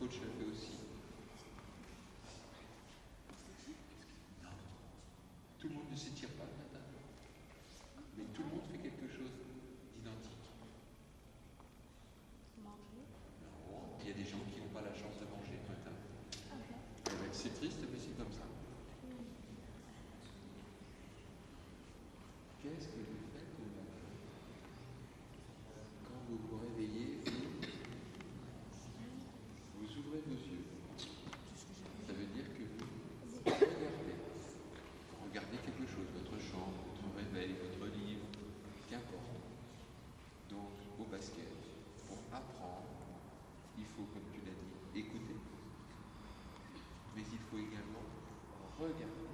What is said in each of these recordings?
coach le fait aussi. Non. Tout le monde ne s'étire pas le matin. Mais tout le monde fait quelque chose d'identique. Manger. Non, il y a des gens qui n'ont pas la chance de manger le matin. C'est triste, mais c'est comme ça. Qu'est-ce que vous faites le matin? Quand vous vous réveillez, vous ouvrez vos yeux. Ça veut dire que vous regardez quelque chose, votre chambre, votre réveil, votre livre, qu'importe. Donc, au basket, pour apprendre, il faut, comme tu l'as dit, écouter. Mais il faut également regarder.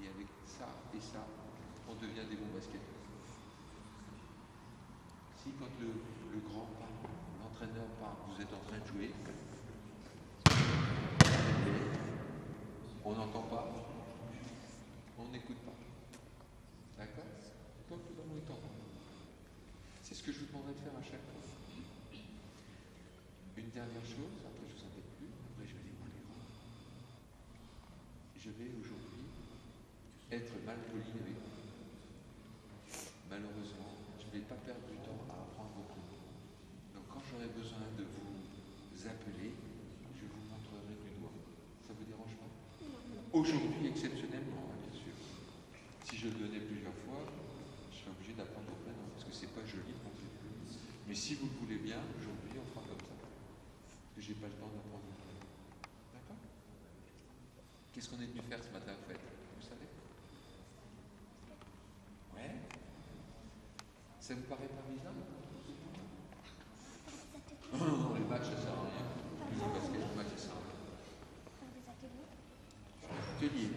Et avec ça et ça, on devient des bons basketteurs. Si quand le grand part, l'entraîneur part, vous êtes en train de jouer, on n'entend pas, on n'écoute pas. D'accord? Donc dans le temps. C'est ce que je vous demanderai de faire à chaque fois. Une dernière chose, après je vous embête plus, après je vais dérouler. Je vais aujourd'hui être mal poli avec vous. Malheureusement, je ne vais pas perdre du temps à apprendre beaucoup. Donc quand j'aurai besoin de vous appeler, je vous montrerai du doigt. Ça ne vous dérange pas? Aujourd'hui, exceptionnellement, bien sûr. Si je le donnais plusieurs fois, je serais obligé d'apprendre au prénom, parce que c'est pas joli non plus. Mais si vous le voulez bien, aujourd'hui, on fera comme ça. Parce que j'ai pas le temps d'apprendre au prénom. D'accord? Qu'est-ce qu'on est venu faire ce matin, en fait? Vous savez? Ouais? Ça vous paraît pas bizarre? Non, les matchs, ça sert à rien. Le basket, le match, ça sert à rien. Atelier.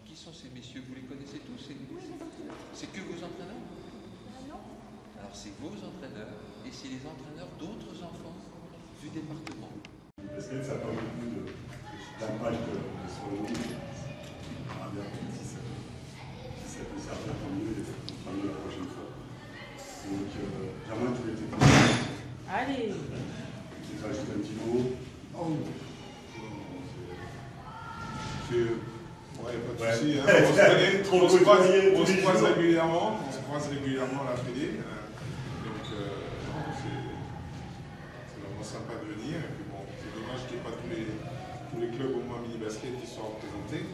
Qui sont ces messieurs? Vous les connaissez tous? C'est que vos entraîneurs? Non. Alors c'est vos entraîneurs et c'est les entraîneurs d'autres enfants du département. Parce que ça parle beaucoup d'impact sur le monde. On va bien si ça peut servir pour mieux et pour mieux la prochaine fois. Donc, Germain, tu étais Allez. Tu te rajoutes un petit mot. Oh. Ouais, pas de souci. Hein. On se croise régulièrement. On se croise régulièrement à la Fédé. Donc, c'est vraiment sympa de venir. Et puis bon, c'est dommage qu'il n'y ait pas tous les clubs au moins mini-basket qui soient représentés.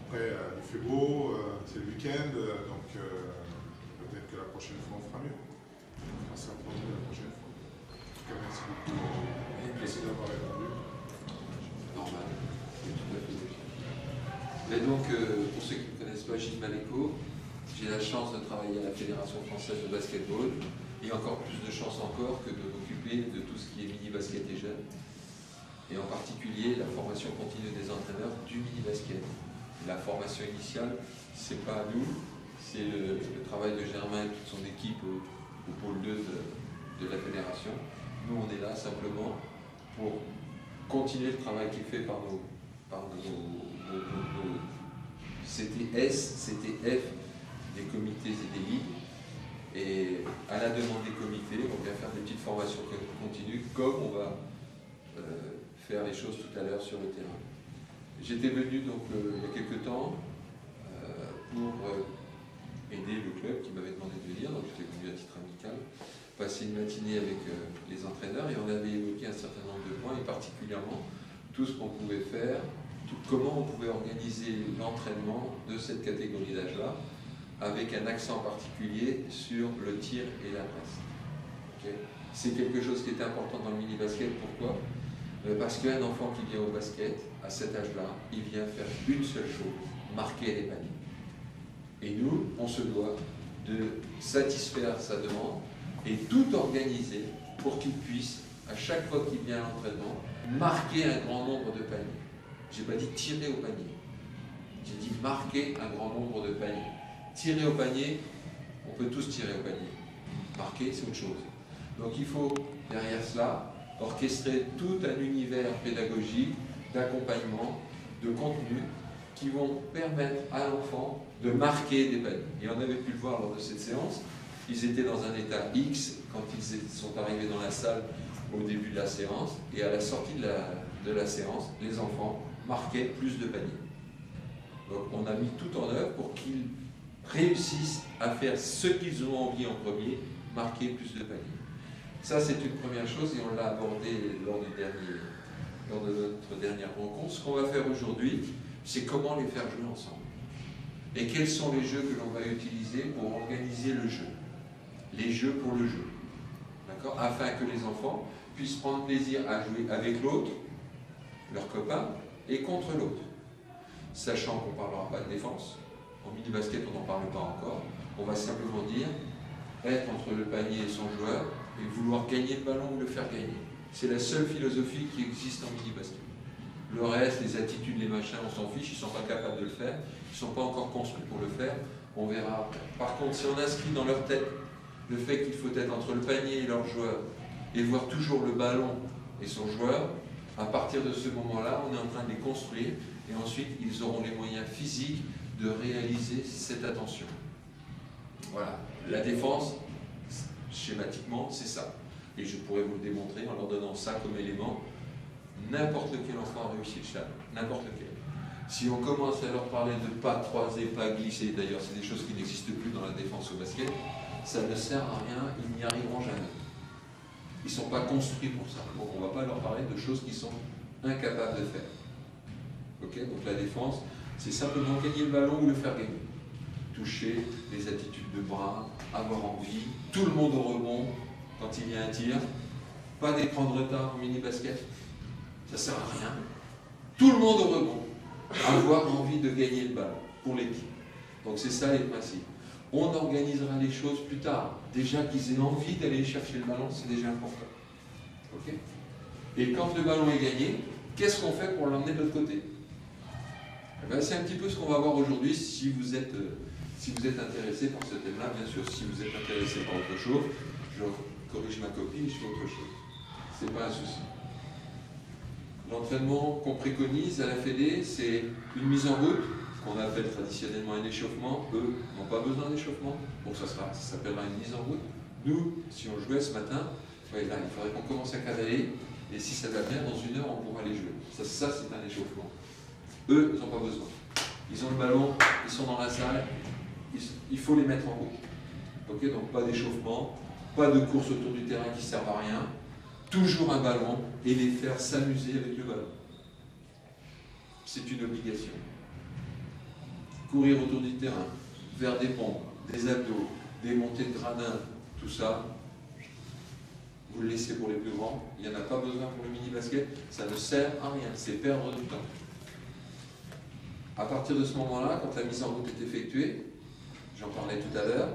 Après, il fait beau, c'est le week-end, donc peut-être que la prochaine fois on fera mieux. On fera ça pour mieux la prochaine fois. En tout cas, merci beaucoup. Merci d'avoir répondu. Normal. C'est tout à fait logique. Et donc, pour ceux qui ne connaissent pas Gilles Maléco, j'ai la chance de travailler à la Fédération française de basketball et encore plus de chance encore que de m'occuper de tout ce qui est mini-basket et jeunes. Et en particulier la formation continue des entraîneurs du mini-basket. La formation initiale, c'est pas à nous, c'est le travail de Germain et toute son équipe au pôle 2 de la fédération. Nous, on est là simplement pour continuer le travail qui est fait par nos CTS, CTF, des comités et des ligues. Et à la demande des comités, on vient faire des petites formations continues, comme on va faire les choses tout à l'heure sur le terrain. J'étais venu donc il y a quelques temps pour aider le club qui m'avait demandé de venir, donc j'étais venu à titre amical, passer une matinée avec les entraîneurs et on avait évoqué un certain nombre de points et particulièrement tout ce qu'on pouvait faire, comment on pouvait organiser l'entraînement de cette catégorie d'âge-là avec un accent particulier sur le tir et la passe. Okay. C'est quelque chose qui est important dans le mini-basket, pourquoi? Parce qu'un enfant qui vient au basket, à cet âge-là, il vient faire une seule chose, marquer les paniers. Et nous, on se doit de satisfaire sa demande et tout organiser pour qu'il puisse, à chaque fois qu'il vient à l'entraînement, marquer un grand nombre de paniers. Je n'ai pas dit tirer au panier, j'ai dit marquer un grand nombre de paniers. Tirer au panier, on peut tous tirer au panier. Marquer, c'est autre chose. Donc il faut, derrière cela, orchestrer tout un univers pédagogique, d'accompagnement, de contenu, qui vont permettre à l'enfant de marquer des paniers. Et on avait pu le voir lors de cette séance, qu'ils étaient dans un état X quand ils sont arrivés dans la salle au début de la séance, et à la sortie de la séance, les enfants marquaient plus de paniers. Donc on a mis tout en œuvre pour qu'ils réussissent à faire ce qu'ils ont envie en premier, marquer plus de paniers. Ça, c'est une première chose, et on l'a abordé lors de notre dernière rencontre. Ce qu'on va faire aujourd'hui, c'est comment les faire jouer ensemble. Et quels sont les jeux que l'on va utiliser pour organiser le jeu. Les jeux pour le jeu. D'accord ? Afin que les enfants puissent prendre plaisir à jouer avec l'autre, leur copain, et contre l'autre. Sachant qu'on ne parlera pas de défense. En mini-basket, on n'en parle pas encore. On va simplement dire être entre le panier et son joueur et vouloir gagner le ballon ou le faire gagner. C'est la seule philosophie qui existe en mini-basket. Le reste, les attitudes, les machins, on s'en fiche, ils ne sont pas capables de le faire, ils ne sont pas encore construits pour le faire, on verra après. Par contre, si on inscrit dans leur tête le fait qu'il faut être entre le panier et leur joueur et voir toujours le ballon et son joueur, à partir de ce moment-là, on est en train de les construire et ensuite, ils auront les moyens physiques de réaliser cette attention. Voilà. La défense, schématiquement, c'est ça. Et je pourrais vous le démontrer en leur donnant ça comme élément. N'importe quel enfant a réussi le challenge. N'importe lequel. Si on commence à leur parler de pas croiser, pas glisser, d'ailleurs, c'est des choses qui n'existent plus dans la défense au basket, ça ne sert à rien, ils n'y arriveront jamais. Ils ne sont pas construits pour ça. Donc on ne va pas leur parler de choses qu'ils sont incapables de faire. Ok ? Donc la défense, c'est simplement gagner le ballon ou le faire gagner. Toucher, les attitudes de bras, avoir envie, tout le monde au rebond quand il y a un tir, pas des prendre retard en mini-basket, ça ne sert à rien. Tout le monde au rebond, avoir envie de gagner le ballon pour l'équipe. Donc c'est ça les principes. On organisera les choses plus tard. Déjà qu'ils aient envie d'aller chercher le ballon, c'est déjà important. Ok ? Et quand le ballon est gagné, qu'est-ce qu'on fait pour l'emmener de l'autre côté ? Eh bien, c'est un petit peu ce qu'on va voir aujourd'hui si vous êtes intéressé par ce thème-là. Bien sûr, si vous êtes intéressé par autre chose, je corrige ma copie et je fais autre chose. Ce n'est pas un souci. L'entraînement qu'on préconise à la Fédé, c'est une mise en route, qu'on appelle traditionnellement un échauffement. Eux n'ont pas besoin d'échauffement, donc ça s'appellera une mise en route. Nous, si on jouait ce matin, ouais, là, il faudrait qu'on commence à cavaler, et si ça va bien, dans 1 heure, on pourra aller jouer. Ça c'est un échauffement. Eux, ils n'ont pas besoin. Ils ont le ballon, ils sont dans la salle, il faut les mettre en route. Ok, donc pas d'échauffement, pas de course autour du terrain qui ne servent à rien, toujours un ballon et les faire s'amuser avec le ballon. C'est une obligation. Courir autour du terrain, faire des pompes, des abdos, des montées de gradins, tout ça, vous le laissez pour les plus grands, il n'y en a pas besoin pour le mini-basket, ça ne sert à rien, c'est perdre du temps. À partir de ce moment-là, quand la mise en route est effectuée, j'en parlais tout à l'heure,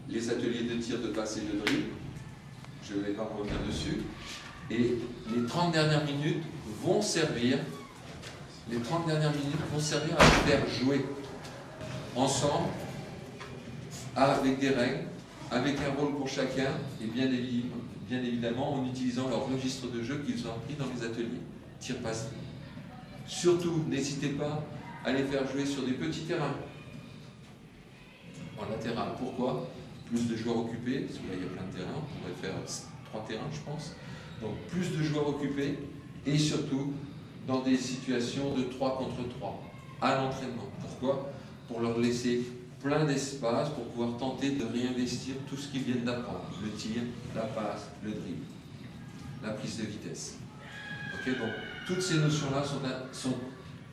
les ateliers de tir, de passe et de dribble, je ne vais pas revenir dessus, et les 30 dernières minutes vont servir à faire jouer ensemble, avec des règles, avec un rôle pour chacun, et bien évidemment en utilisant leur registre de jeu qu'ils ont appris dans les ateliers, tir-passe. Surtout, n'hésitez pas à les faire jouer sur des petits terrains, en latéral. Pourquoi ? Plus de joueurs occupés, parce que là il y a plein de terrains, on pourrait faire 3 terrains je pense. Donc plus de joueurs occupés, et surtout dans des situations de 3 contre 3, à l'entraînement. Pourquoi ? Pour leur laisser plein d'espace pour pouvoir tenter de réinvestir tout ce qu'ils viennent d'apprendre. Le tir, la passe, le dribble, la prise de vitesse. Okay, donc toutes ces notions-là sont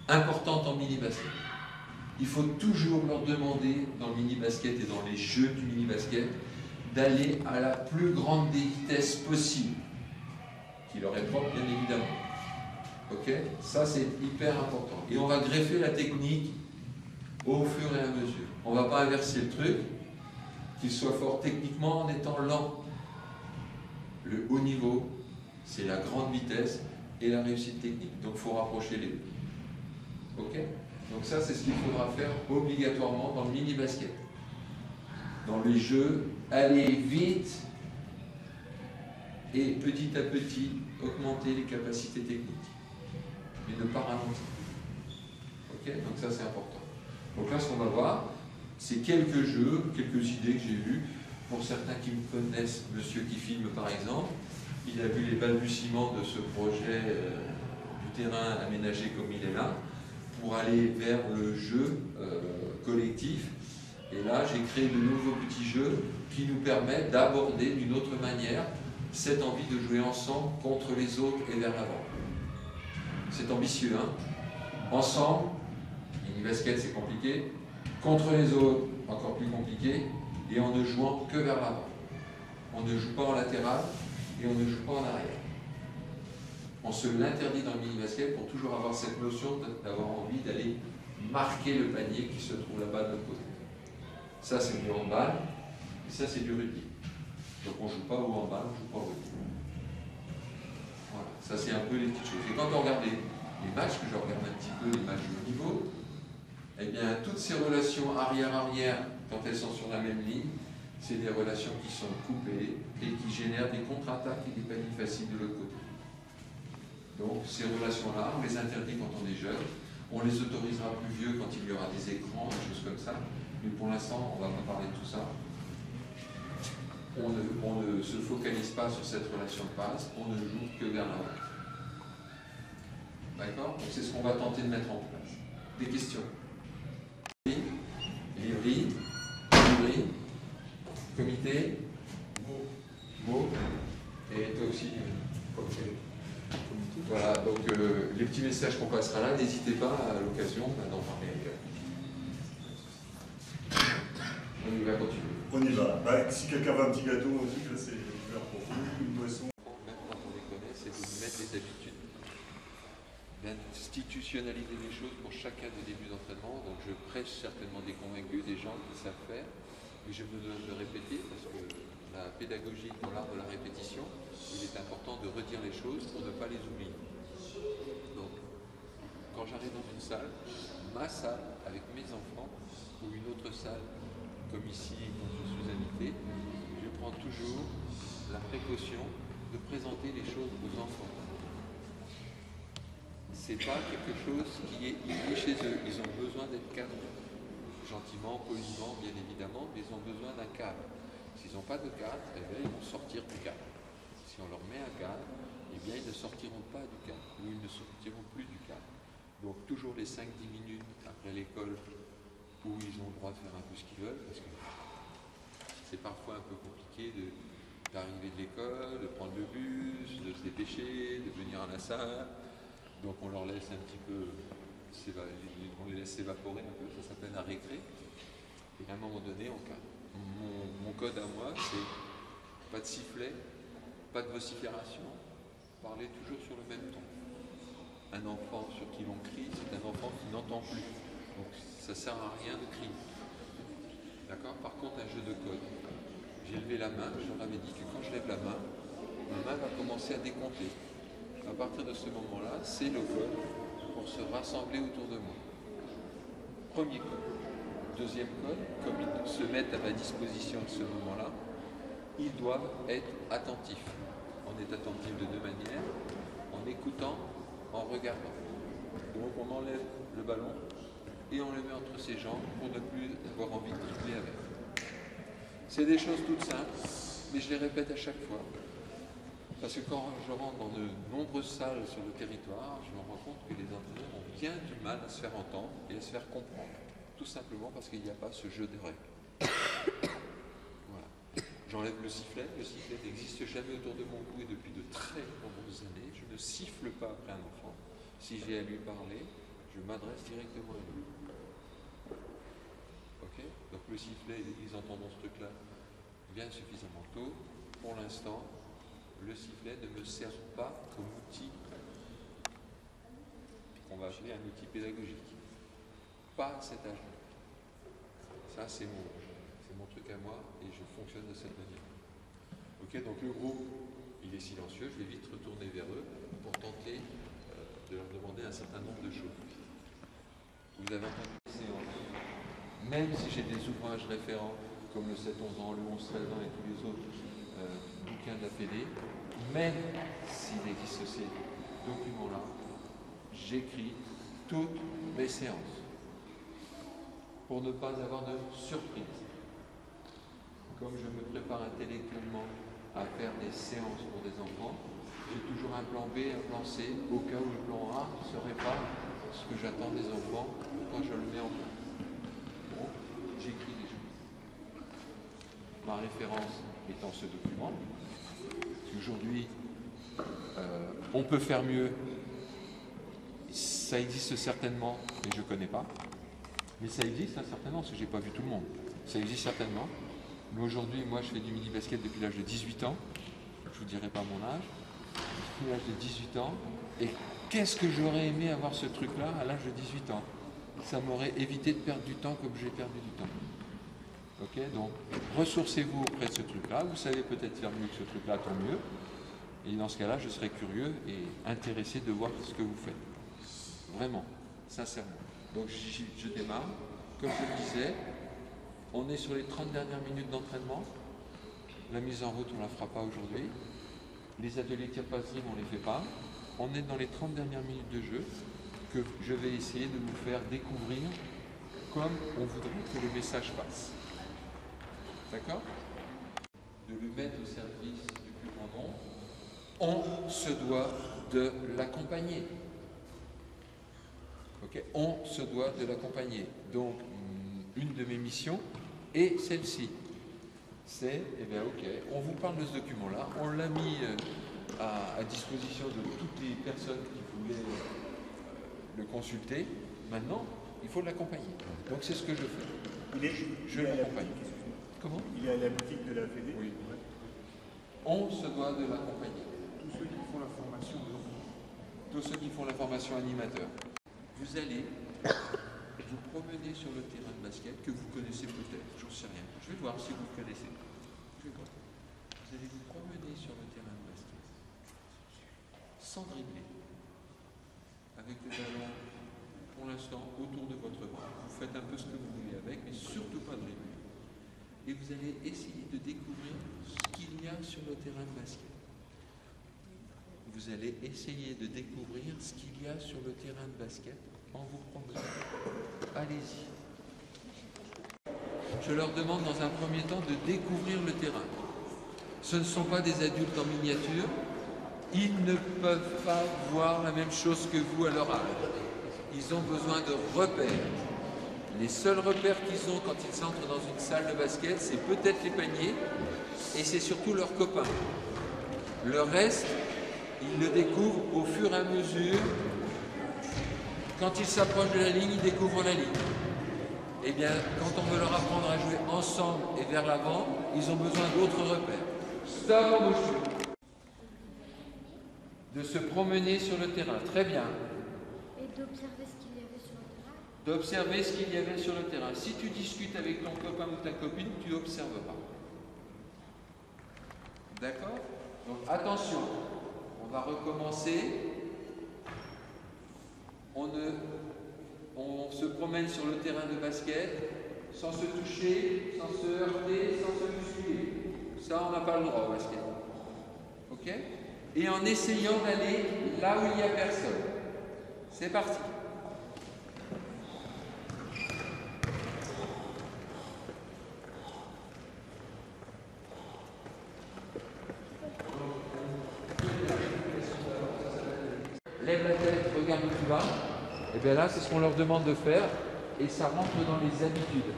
importantes en mini-basket. Il faut toujours leur demander dans le mini-basket et dans les jeux du mini-basket d'aller à la plus grande des vitesses possible, qui leur est propre bien évidemment. Ok ? Ça c'est hyper important. Et on va greffer la technique au fur et à mesure. On ne va pas inverser le truc, qu'il soit fort techniquement en étant lent. Le haut niveau, c'est la grande vitesse et la réussite technique. Donc il faut rapprocher les deux. Ok ? Donc ça, c'est ce qu'il faudra faire obligatoirement dans le mini-basket. Dans les jeux, aller vite et petit à petit augmenter les capacités techniques. Mais ne pas ralentir. Ok ? Donc ça, c'est important. Donc là, ce qu'on va voir, c'est quelques jeux, quelques idées que j'ai eues Pour certains qui me connaissent, monsieur qui filme par exemple, il a vu les balbutiements de ce projet du terrain aménagé comme il est là, pour aller vers le jeu collectif. Et là, j'ai créé de nouveaux petits jeux qui nous permettent d'aborder d'une autre manière cette envie de jouer ensemble contre les autres et vers l'avant. C'est ambitieux, hein? Ensemble, mini-basket c'est compliqué, contre les autres, encore plus compliqué, et en ne jouant que vers l'avant. On ne joue pas en latéral et on ne joue pas en arrière. On se l'interdit dans le mini-basket pour toujours avoir cette notion d'avoir envie d'aller marquer le panier qui se trouve là-bas de l'autre côté. Ça c'est du handball, et ça c'est du rugby. Donc on ne joue pas au handball, on ne joue pas au rugby. Voilà, ça c'est un peu les petites choses. Et quand on regarde les matchs, que je regarde un petit peu les matchs de haut niveau, eh bien toutes ces relations arrière-arrière, quand elles sont sur la même ligne, c'est des relations qui sont coupées et qui génèrent des contre-attaques et des paniers faciles de l'autre côté. Donc ces relations-là, on les interdit quand on est jeune, on les autorisera plus vieux quand il y aura des écrans, des choses comme ça, mais pour l'instant, on ne va pas parler de tout ça. On ne se focalise pas sur cette relation de passe, on ne joue que vers l'avant. D'accord? Donc c'est ce qu'on va tenter de mettre en place. Des questions? Livry, comité, Beau, et toi aussi. Voilà, donc les petits messages qu'on passera là, n'hésitez pas à l'occasion d'en parler avec eux. On y va continuer. On y va. Bah, si quelqu'un veut un petit gâteau, là c'est ouvert pour vous, une boisson. Même quand on les connaît, c'est de mettre les habitudes, d'institutionnaliser les choses pour chacun des débuts d'entraînement. Donc je prêche certainement des convaincus, des gens qui savent faire, mais je me donne de répéter parce que la pédagogie dans l'art de la répétition, il est important de redire les choses pour ne pas les oublier. Donc, quand j'arrive dans une salle, ma salle avec mes enfants, ou une autre salle, comme ici, quand je suis invité, je prends toujours la précaution de présenter les choses aux enfants. C'est pas quelque chose qui est inné chez eux. Ils ont besoin d'être cadrés. Gentiment, poliment, bien évidemment, mais ils ont besoin d'un cadre. S'ils n'ont pas de cadre, eh bien, ils vont sortir du cadre. Si on leur met un cadre, eh bien, ils ne sortiront pas du cadre, ou ils ne sortiront plus du cadre. Donc toujours les 5-10 minutes après l'école où ils ont le droit de faire un peu ce qu'ils veulent, parce que c'est parfois un peu compliqué d'arriver de l'école, de prendre le bus, de se dépêcher, de venir à la salle. Donc on leur laisse un petit peu, on les laisse s'évaporer un peu, ça s'appelle un récré. Et à un moment donné, mon code à moi, c'est pas de sifflet, pas de vocifération, parler toujours sur le même ton. Un enfant sur qui l'on crie, c'est un enfant qui n'entend plus. Donc ça ne sert à rien de crier. D'accord? Par contre, un jeu de code. J'ai levé la main, je leur avais dit que quand je lève la main va commencer à décompter. À partir de ce moment-là, c'est le code pour se rassembler autour de moi. Premier code. Deuxième code, comme ils se mettent à ma disposition à ce moment-là, ils doivent être attentifs. On est attentif de deux manières, en écoutant, en regardant. Donc on enlève le ballon et on le met entre ses jambes pour ne plus avoir envie de dribbler avec. C'est des choses toutes simples, mais je les répète à chaque fois. Parce que quand je rentre dans de nombreuses salles sur le territoire, je me rends compte que les entraîneurs ont bien du mal à se faire entendre et à se faire comprendre. Tout simplement parce qu'il n'y a pas ce jeu de règles. Voilà. J'enlève le sifflet n'existe jamais autour de mon cou et depuis de très nombreuses années. Je ne siffle pas après un enfant. Si j'ai à lui parler, je m'adresse directement à lui. Ok? Donc le sifflet, ils entendront ce truc-là bien suffisamment tôt. Pour l'instant, le sifflet ne me sert pas comme outil qu'on va appeler un outil pédagogique. Pas à cet âge-là. Ça, c'est mon truc à moi et je fonctionne de cette manière. Ok, donc le groupe, il est silencieux, je vais vite retourner vers eux pour tenter de leur demander un certain nombre de choses. Vous avez entendu les séances. Même si j'ai des ouvrages référents, comme le 7-11 ans, le 11-13 ans et tous les autres bouquins de la PD, même s'il existe ces documents-là, j'écris toutes mes séances pour ne pas avoir de surprise. comme je me prépare intellectuellement à faire des séances pour des enfants, j'ai toujours un plan B, un plan C, au cas où le plan A ne serait pas ce que j'attends des enfants quand je le mets en place. Bon, j'écris des choses. Ma référence étant ce document. Aujourd'hui, on peut faire mieux. Ça existe certainement, et je ne connais pas. Mais ça existe certainement, parce que je n'ai pas vu tout le monde. Ça existe certainement. Mais aujourd'hui, moi, je fais du mini-basket depuis l'âge de 18 ans. Je ne vous dirai pas mon âge. Depuis l'âge de 18 ans. Et qu'est-ce que j'aurais aimé avoir ce truc-là à l'âge de 18 ans? Ça m'aurait évité de perdre du temps comme j'ai perdu du temps. Ok, donc, ressourcez-vous auprès de ce truc-là. Vous savez peut-être faire mieux que ce truc-là, tant mieux. Et dans ce cas-là, je serais curieux et intéressé de voir ce que vous faites. Vraiment, sincèrement. Donc, je démarre. Comme je le disais, on est sur les 30 dernières minutes d'entraînement. La mise en route, on ne la fera pas aujourd'hui. Les ateliers tir-passe-drill, on ne les fait pas. On est dans les 30 dernières minutes de jeu que je vais essayer de vous faire découvrir comme on voudrait que le message passe. D'accord? De le mettre au service du plus grand nombre. On se doit de l'accompagner. Okay? On se doit de l'accompagner. Donc, une de mes missions est celle-ci. C'est, eh bien, ok, on vous parle de ce document-là, on l'a mis à disposition de toutes les personnes qui voulaient le consulter. Maintenant, il faut l'accompagner. Donc, c'est ce que je fais. Je l'accompagne. Comment? Il est à la boutique de la Fédé. Oui. On se doit de l'accompagner. Tous ceux qui font la formation, tous ceux qui font la formation animateur. Vous allez vous promener sur le terrain de basket que vous connaissez peut-être, j'en sais rien. Je vais voir si vous le connaissez. Je vais voir. Vous allez vous promener sur le terrain de basket sans dribbler, avec le ballon pour l'instant autour de votre bras. Vous faites un peu ce que vous voulez avec, mais surtout pas dribbler. Et vous allez essayer de découvrir ce qu'il y a sur le terrain de basket. Vous allez essayer de découvrir ce qu'il y a sur le terrain de basket en vous promenant. Allez-y. Je leur demande dans un premier temps de découvrir le terrain. Ce ne sont pas des adultes en miniature. Ils ne peuvent pas voir la même chose que vous à leur âge. Ils ont besoin de repères. Les seuls repères qu'ils ont quand ils entrent dans une salle de basket, c'est peut-être les paniers et c'est surtout leurs copains. Le reste, ils le découvrent au fur et à mesure. Quand ils s'approchent de la ligne, ils découvrent la ligne. Eh bien, quand on veut leur apprendre à jouer ensemble et vers l'avant, ils ont besoin d'autres repères. Stop en motion. De se promener sur le terrain. Très bien. Et d'observer ce qu'il y avait sur le terrain. D'observer ce qu'il y avait sur le terrain. Si tu discutes avec ton copain ou ta copine, tu observeras. D'accord? Donc attention, on va recommencer. On se promène sur le terrain de basket sans se toucher, sans se heurter, sans se musculer. Ça, on n'a pas le droit au basket. Ok? Et en essayant d'aller là où il n'y a personne. C'est parti. Lève la tête, regarde où tu vas. Et bien là, c'est ce qu'on leur demande de faire. Et ça rentre dans les habitudes.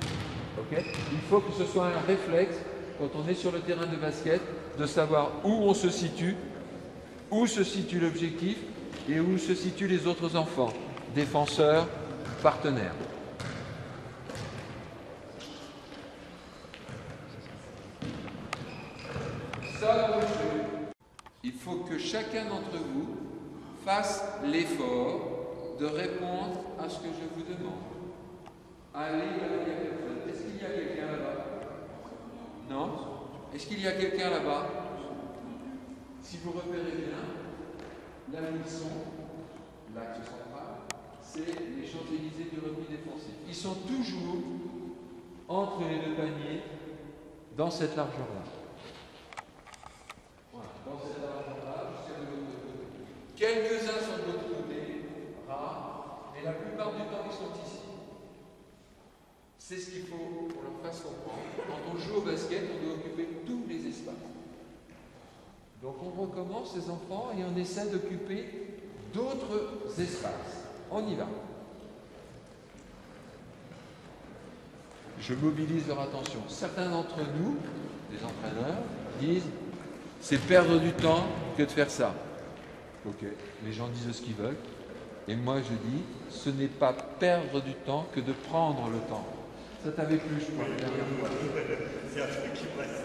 Okay? Il faut que ce soit un réflexe, quand on est sur le terrain de basket, de savoir où on se situe, où se situe l'objectif et où se situent les autres enfants, défenseurs, partenaires. Ça, il faut que chacun d'entre vous fasse l'effort de répondre à ce que je vous demande. Allez, il y a personne. Est-ce qu'il y a quelqu'un là-bas? Non? Est-ce qu'il y a quelqu'un là-bas? Si vous repérez bien, là où ils sont, l'axe central, c'est les Champs-Élysées du repli défensif. Ils sont toujours entre les deux paniers dans cette largeur-là. Voilà, dans cette largeur-là, jusqu'à de l'autre côté. Quelques-uns sont de l'autre côté, rares, mais la plupart du temps, ils sont ici. C'est ce qu'il faut qu'on leur fasse comprendre. Quand on joue au basket, on doit occuper tous les espaces. Donc on recommence les enfants et on essaie d'occuper d'autres espaces. On y va. Je mobilise leur attention. Certains d'entre nous, des entraîneurs, disent c'est perdre du temps que de faire ça. Ok, les gens disent ce qu'ils veulent. Et moi je dis, ce n'est pas perdre du temps que de prendre le temps. Ça t'avait plu, je crois. C'est un truc qui passe.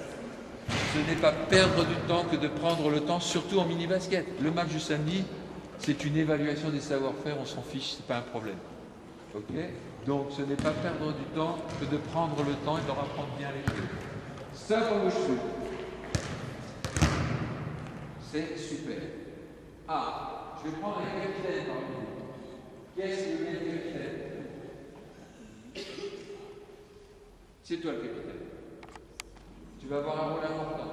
Ce n'est pas perdre du temps que de prendre le temps, surtout en mini-basket. Le match du samedi, c'est une évaluation des savoir-faire, on s'en fiche, c'est pas un problème. Ok? Donc ce n'est pas perdre du temps que de prendre le temps et de leur apprendre bien les choses. Ça, comme je suis. C'est super. Ah, je vais prendre un capitaine parmi vous. Qu'est-ce que le capitaine? C'est toi le capitaine. Tu vas avoir un rôle important.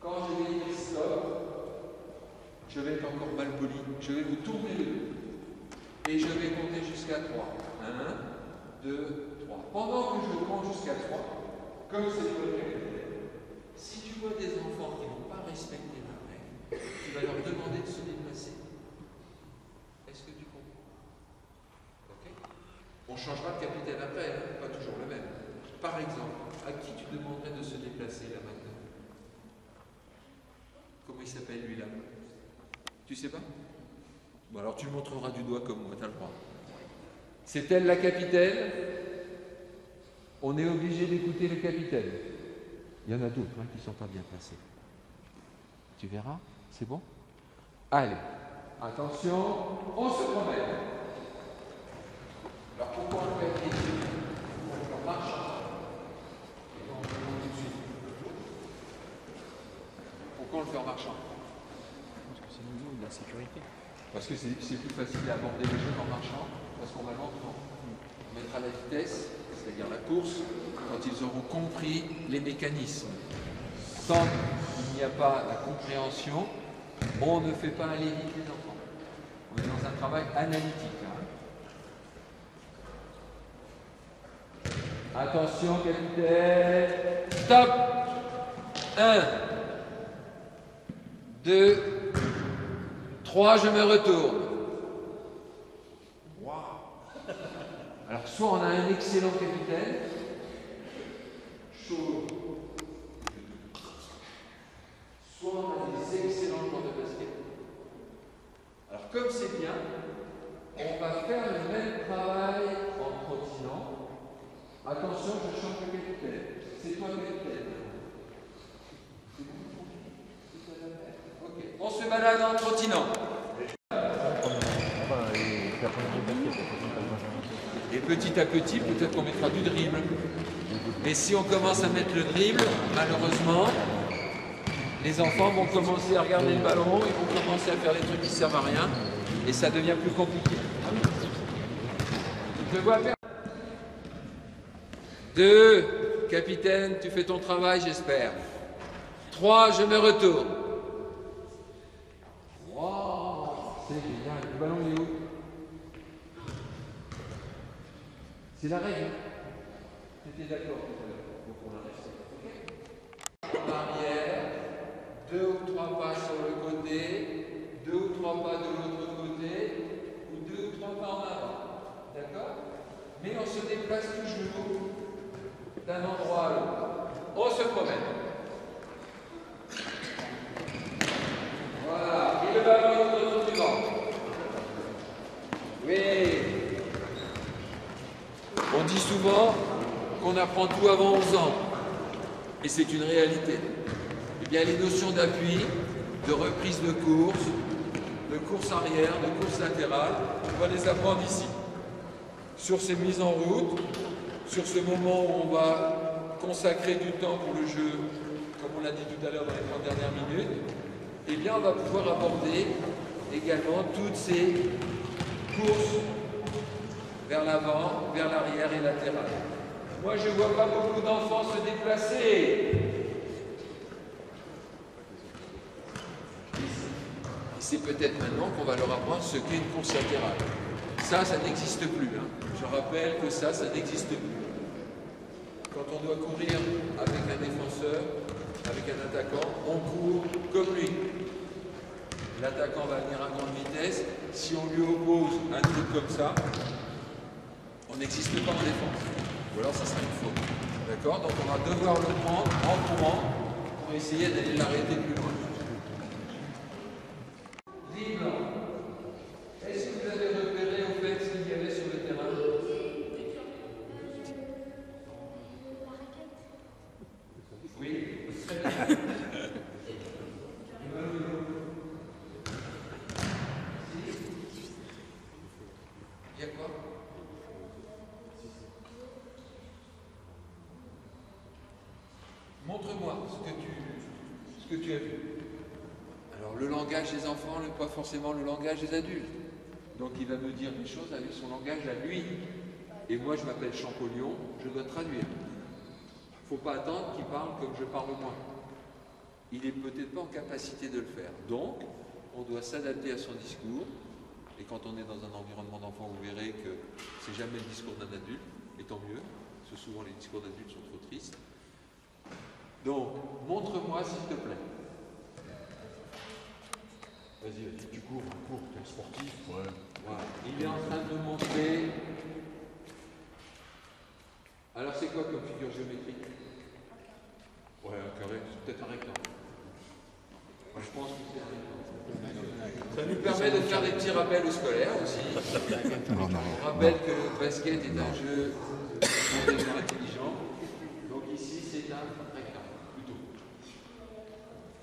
Quand je vais dire stop, je vais être encore mal poli. Je vais vous tourner le dos. Et je vais compter jusqu'à 3. 1, 2, 3. Pendant que je compte jusqu'à 3, comme c'est toi le capitaine, si tu vois des enfants qui ne vont pas respecter la règle, tu vas leur demander de se déplacer. Est-ce que tu comprends? Ok? On changera de capitaine après, hein, pas toujours le même. Par exemple, à qui tu demanderais de se déplacer là maintenant? Comment il s'appelle lui là? Tu sais pas? Bon alors tu le montreras du doigt comme moi, tu as le droit. C'est elle la capitaine? On est obligé d'écouter le capitaine. Il y en a d'autres qui ne sont pas bien placés. Tu verras? C'est bon? Allez, attention, on se promène. Alors pourquoi on le fait ici? On marche. Pourquoi on le fait en marchant? Parce que c'est niveau de la sécurité. Parce que c'est plus facile à aborder les choses en marchant, parce qu'on va lentement. On mettra la vitesse, c'est-à-dire la course, quand ils auront compris les mécanismes. Tant qu'il n'y a pas la compréhension, on ne fait pas aller vite les enfants. On est dans un travail analytique. Attention, capitaine. Stop. 1, 2, 3, je me retourne. Wow. Alors, soit on a un excellent capitaine, chaud, soit on a des excellents joueurs de basket. Alors, comme c'est bien, on va faire le même travail en trottinant. Attention, je change de capitaine. C'est toi le capitaine. C'est bon? Ok. On se balade en trottinant. Et petit à petit, peut-être qu'on mettra du dribble. Mais si on commence à mettre le dribble, malheureusement, les enfants vont commencer à regarder le ballon, ils vont commencer à faire des trucs qui ne servent à rien, et ça devient plus compliqué. Tu te vois faire 2, capitaine, tu fais ton travail, j'espère. 3, je me retourne. Wow, c'est génial. Le ballon, il est où? C'est la règle. Tu étais d'accord tout à l'heure. Donc on la respecte. En arrière, 2 ou 3 pas sur le côté, 2 ou 3 pas de l'autre côté, ou 2 ou 3 pas en avant. D'accord? Mais on se déplace toujours d'un endroit à l'autre. On se promène. Voilà. Et le ballon est autour du ventre. Oui. On dit souvent qu'on apprend tout avant 11 ans. Et c'est une réalité. Eh bien, les notions d'appui, de reprise de course arrière, de course latérale, on va les apprendre ici. Sur ces mises en route, sur ce moment où on va consacrer du temps pour le jeu, comme on l'a dit tout à l'heure dans les 30 dernières minutes, eh bien, on va pouvoir aborder également toutes ces courses vers l'avant, vers l'arrière et latéral. Moi, je ne vois pas beaucoup d'enfants se déplacer. Et c'est peut-être maintenant qu'on va leur apprendre ce qu'est une course latérale. ça n'existe plus. Hein. Je rappelle que ça n'existe plus. Quand on doit courir avec un défenseur, avec un attaquant, on court comme lui. L'attaquant va venir à grande vitesse. Si on lui oppose un truc comme ça, on n'existe pas en défense. Ou alors ça sera une faute. D'accord? Donc on va devoir le prendre en courant pour essayer d'aller l'arrêter plus loin. Libre. Est-ce que vous avez repéré en fait ce qu'il y avait sur le terrain? Oui. Il y a quoi? Montre-moi ce que tu as vu. Alors le langage des enfants n'est pas forcément le langage des adultes. Donc il va me dire des choses avec son langage à lui. Et moi je m'appelle Champollion, je dois traduire. Il ne faut pas attendre qu'il parle comme je parle moi. Il n'est peut-être pas en capacité de le faire. Donc on doit s'adapter à son discours. Et quand on est dans un environnement d'enfant, vous verrez que c'est jamais le discours d'un adulte, et tant mieux, parce que souvent les discours d'adultes sont trop tristes. Donc, montre-moi s'il te plaît. Vas-y, Tu cours, tu es sportif. Ouais. Voilà. Il est en train de me montrer. Alors, c'est quoi comme figure géométrique? Ouais, un carré, c'est peut-être un rectangle. Moi, je pense que c'est un rectangle. Ça nous permet de faire des petits rappels au scolaire aussi. On rappelle que le basket est un jeu pour des gens intelligents. Donc ici, c'est un rectangle, plutôt.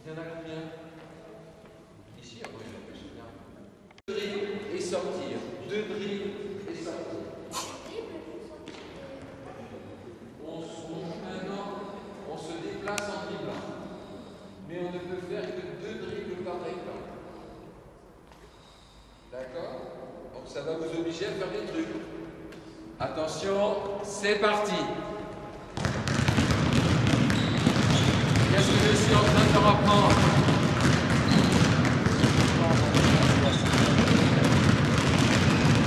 Il y en a combien? Ici, après, il y en a plus. 2 dribbles et sortir. 2 dribbles et sortir. Maintenant, on se déplace en dribblant. Mais on ne peut faire que 2 dribbles par rectangle. D'accord? Donc ça va vous obliger à faire des trucs. Attention, c'est parti. Qu'est-ce que je suis en train de leur apprendre?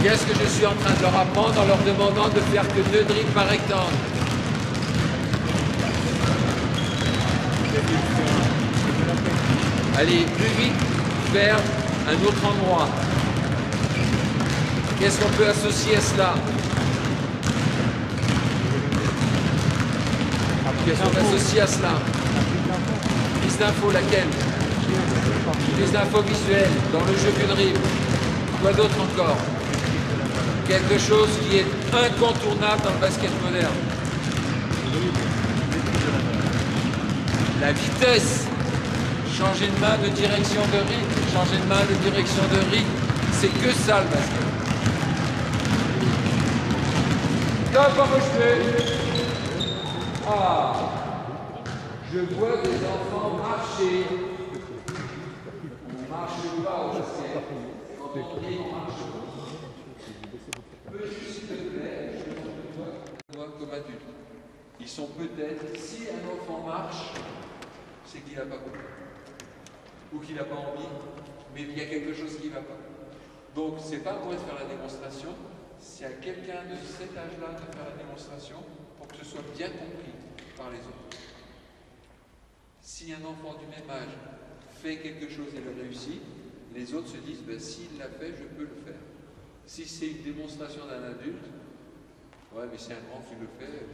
Qu'est-ce que je suis en train de leur apprendre en leur demandant de faire que 2 dribbles par rectangle? Allez, plus vite vers un autre endroit. Qu'est-ce qu'on peut associer à cela? Qu'est-ce qu'on associe à cela? Prise d'info, laquelle? Prise d'info visuelle, dans le jeu du dribble. Quoi d'autre encore? Quelque chose qui est incontournable dans le basket moderne. La vitesse. Changer de main de direction de rythme, changer de main de direction de rythme, c'est que ça le basket. Comment je fais? Ah, je vois des enfants marcher. On ne marche pas au basket. Quand on dit on marche pas. Peux-tu, s'il te plaît, je te vois comme adulte. Ils sont peut-être, si un enfant marche, c'est qu'il n'a pas compris. Ou qu'il n'a pas envie, mais il y a quelque chose qui ne va pas. Donc, ce n'est pas pour faire la démonstration, c'est à quelqu'un de cet âge-là de faire la démonstration pour que ce soit bien compris par les autres. Si un enfant du même âge fait quelque chose et le réussit, les autres se disent ben, s'il l'a fait, je peux le faire. Si c'est une démonstration d'un adulte, ouais, mais c'est un grand qui le fait,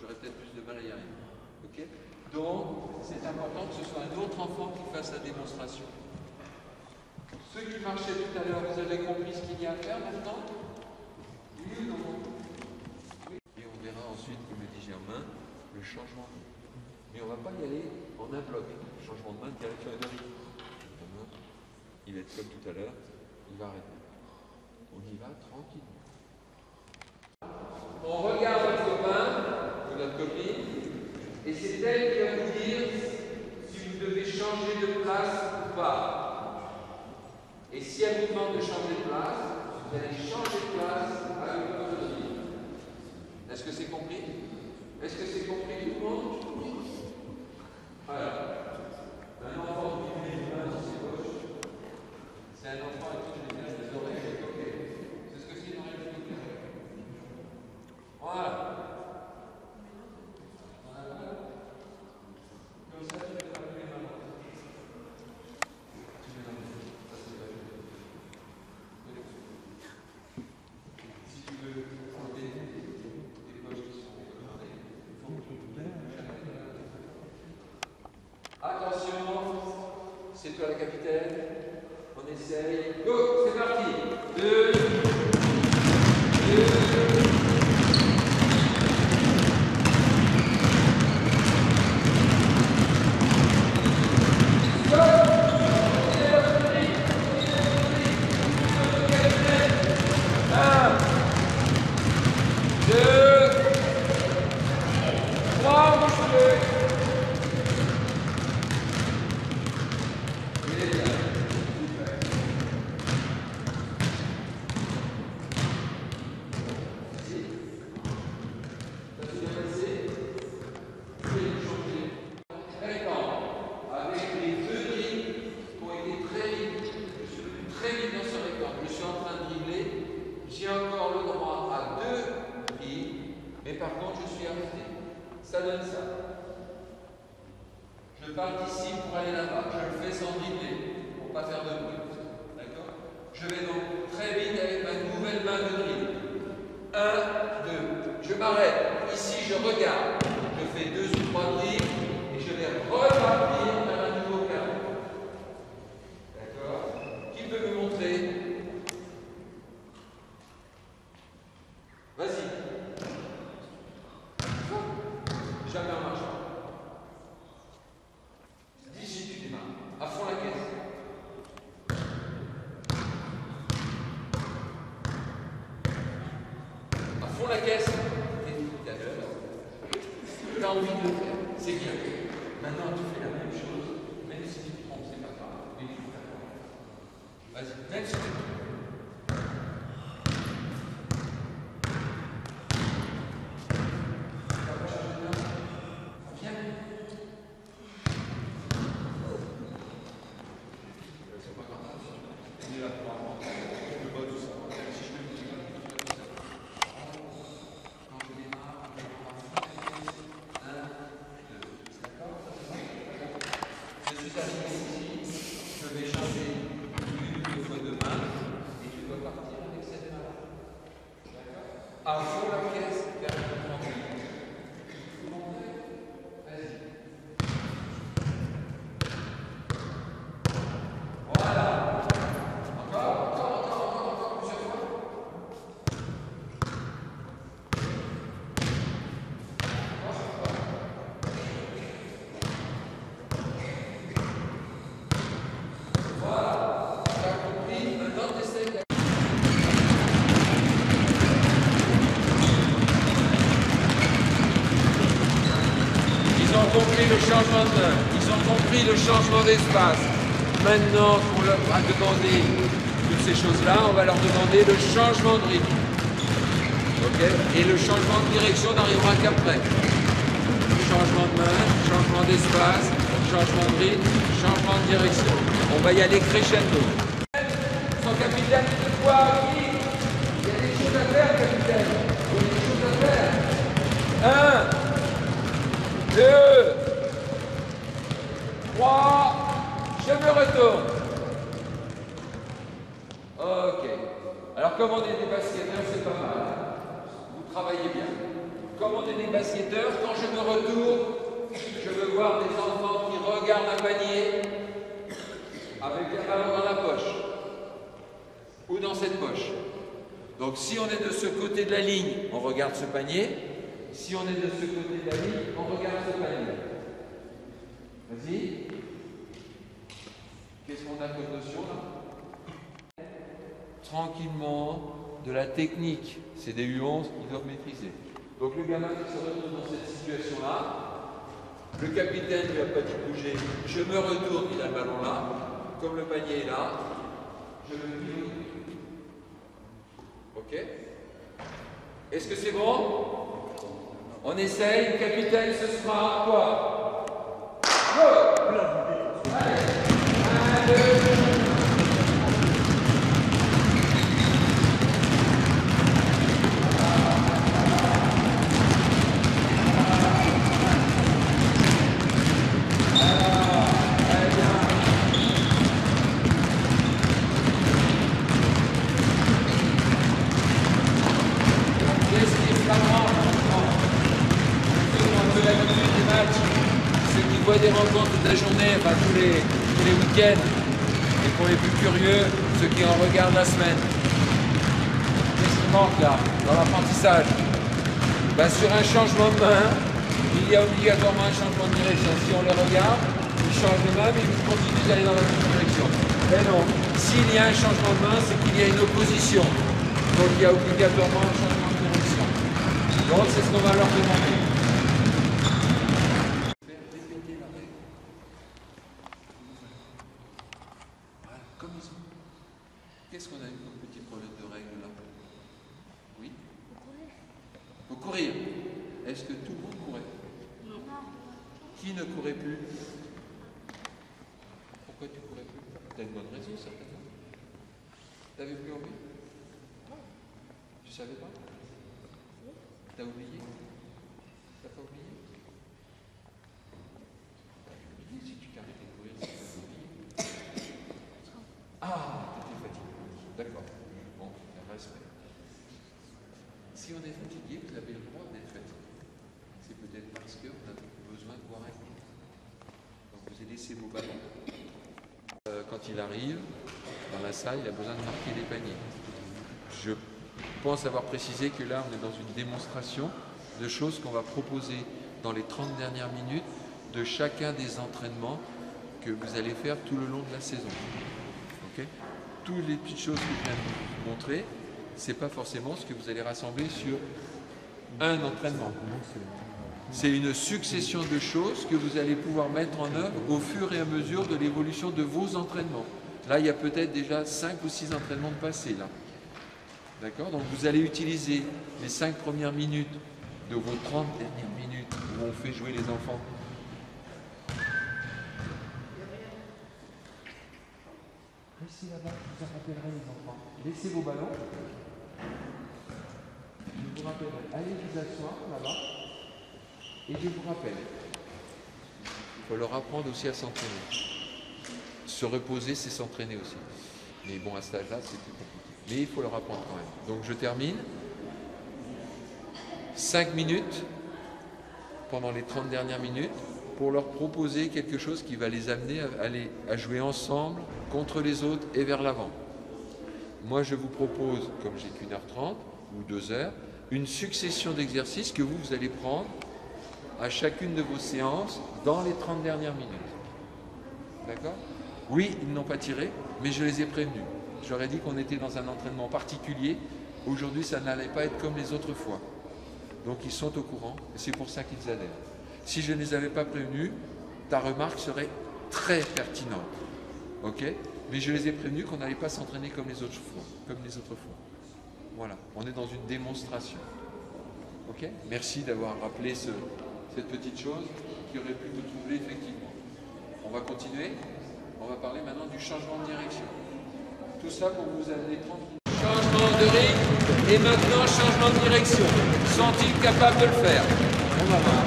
j'aurais peut-être plus de mal à y arriver. Okay? Donc, c'est important que ce soit un autre enfant qui fasse la démonstration. Ceux qui marchaient tout à l'heure, vous avez compris ce qu'il y a à faire maintenant? Oui ou non? Oui. Et on verra ensuite, comme le dit Germain, le changement de main. Mais on ne va pas y aller en un bloc. Le changement de main, direction et de rythme. Il va être comme tout à l'heure, il va arrêter. On y va tranquillement. On regarde notre copain ou notre copine. Et c'est elle qui va vous dire si vous devez changer de place ou pas. Et si elle vous demande de changer de place, vous allez changer de place avec votre vie. Est-ce que c'est compris? Est-ce que c'est compris tout le monde? Alors, un enfant qui met les mains dans ses poches, c'est un enfant à qui je les mets les oreilles et ok. Ce Concentrez-toi la capitaine. On essaye. Go, c'est parti. 2, 2. J'ai encore le droit à 2 drills, mais par contre je suis arrêté. Ça donne ça. Je pars d'ici pour aller là-bas. Je le fais sans dribbler, pour ne pas faire de bruit. D'accord? Je vais donc très vite avec ma nouvelle main de drill. 1, 2. Je m'arrête. Ici je regarde. Je fais 2 ou 3 drills et je vais repartir vers un nouveau carré. D'accord? Qui peut me montrer? Vas-y. Jamais en marchant. D'ici tu démarres. À fond la caisse. À fond la caisse. Tu as envie de le faire. C'est bien. Maintenant tu fais la même chose. Même si tu te trompes, c'est pas grave. Mais tu le fais. Vas-y. Même si tu te trompes. Je vais changer une fois de main et tu dois partir avec cette main-là. D'accord? À fond la caisse vers le tranquille. Vas-y. Voilà. Encore plusieurs fois. Ils ont compris le changement d'espace. Maintenant qu'on leur a demandé toutes ces choses-là, on va leur demander le changement de rythme. Okay? Et le changement de direction n'arrivera qu'après. Changement de main, changement d'espace, changement de rythme, changement de direction. On va y aller crescendo. Son capitaine, de quoi? Oui. Il y a des choses à faire, capitaine. Il y a des choses à faire. 1, 2, 3, je me retourne. Ok. Alors comme on est des basketteurs, c'est pas mal. Vous travaillez bien. Comme on est des basketteurs, quand je me retourne, je veux voir des enfants qui regardent un panier avec un ballon dans la poche. Ou dans cette poche. Donc si on est de ce côté de la ligne, on regarde ce panier. Si on est de ce côté de la ligne, on regarde ce panier. Vas-y. Qu'est-ce qu'on a comme notion là? Tranquillement, de la technique. C'est des U11 qu'ils doivent maîtriser. Donc le gamin qui se retrouve dans cette situation-là, le capitaine ne va pas tout bouger. Je me retourne, il a le ballon là. Comme le panier est là, je le plie. Ok? Est-ce que c'est bon? On essaye, le capitaine, ce sera quoi? Go! Allez! 1, 2, des rencontres toute la journée, enfin tous les week-ends. week-end, et pour les plus curieux, ceux qui en regardent la semaine. Qu'est-ce qui manque là, dans l'apprentissage? Ben, sur un changement de main, il y a obligatoirement un changement de direction. Si on le regarde, il change de main, mais il continue d'aller dans la même direction. Mais non, s'il y a un changement de main, c'est qu'il y a une opposition. Donc il y a obligatoirement un changement de direction. Donc c'est ce qu'on va leur demander. Répéter la règle. Voilà, comme ils ont. Qu'est-ce qu'on a eu comme petit problème de règle là? Oui? Faut courir. Est-ce que tout le monde courait? Non. Qui ne courait plus? Pourquoi tu courais plus? T'as une bonne raison, certainement. T'avais plus envie? Tu savais pas? T'as oublié? T'as pas oublié? T'as oublié si tu t'arrêtais de courir, si t'avais oublié. Ah, t'étais fatigué. D'accord. Bon, respect. Si on est fatigué, vous avez le droit d'être fatigué. C'est peut-être parce qu'on a besoin de boire un coup. Donc vous avez laissé vos ballons. Quand il arrive dans la salle, il a besoin de marquer les paniers. Je pense avoir précisé que là, on est dans une démonstration de choses qu'on va proposer dans les 30 dernières minutes de chacun des entraînements que vous allez faire tout le long de la saison. Okay? Toutes les petites choses que je viens de vous montrer, ce n'est pas forcément ce que vous allez rassembler sur un entraînement. C'est une succession de choses que vous allez pouvoir mettre en œuvre au fur et à mesure de l'évolution de vos entraînements. Là, il y a peut-être déjà 5 ou 6 entraînements de passé, là. D'accord? Donc, vous allez utiliser les 5 premières minutes de vos 30 dernières minutes où on fait jouer les enfants. Restez là-bas, je vous rappellerai les enfants. Laissez vos ballons. Je vous rappellerai. Allez vous asseoir là-bas. Et je vous rappelle, il faut leur apprendre aussi à s'entraîner. Se reposer, c'est s'entraîner aussi. Mais bon, à cet âge-là, c'est plus compliqué. Mais il faut leur apprendre quand même. Donc je termine. 5 minutes, pendant les 30 dernières minutes, pour leur proposer quelque chose qui va les amener à jouer ensemble, contre les autres et vers l'avant. Moi, je vous propose, comme j'ai qu'une heure 30 ou 2 heures, une succession d'exercices que vous allez prendre à chacune de vos séances dans les 30 dernières minutes. D'accord? Oui, ils n'ont pas tiré, mais je les ai prévenus. Je leur ai dit qu'on était dans un entraînement particulier. Aujourd'hui, ça n'allait pas être comme les autres fois. Donc, ils sont au courant et c'est pour ça qu'ils adhèrent. Si je ne les avais pas prévenus, ta remarque serait très pertinente. Ok? Mais je les ai prévenus qu'on n'allait pas s'entraîner comme les autres fois. Voilà, on est dans une démonstration. Ok? Merci d'avoir rappelé cette petite chose qui aurait pu vous troubler effectivement. On va continuer. On va parler maintenant du changement de direction. Tout ça pour vous amener tranquille. Changement de rythme et maintenant changement de direction. Sont-ils capables de le faire? On va voir.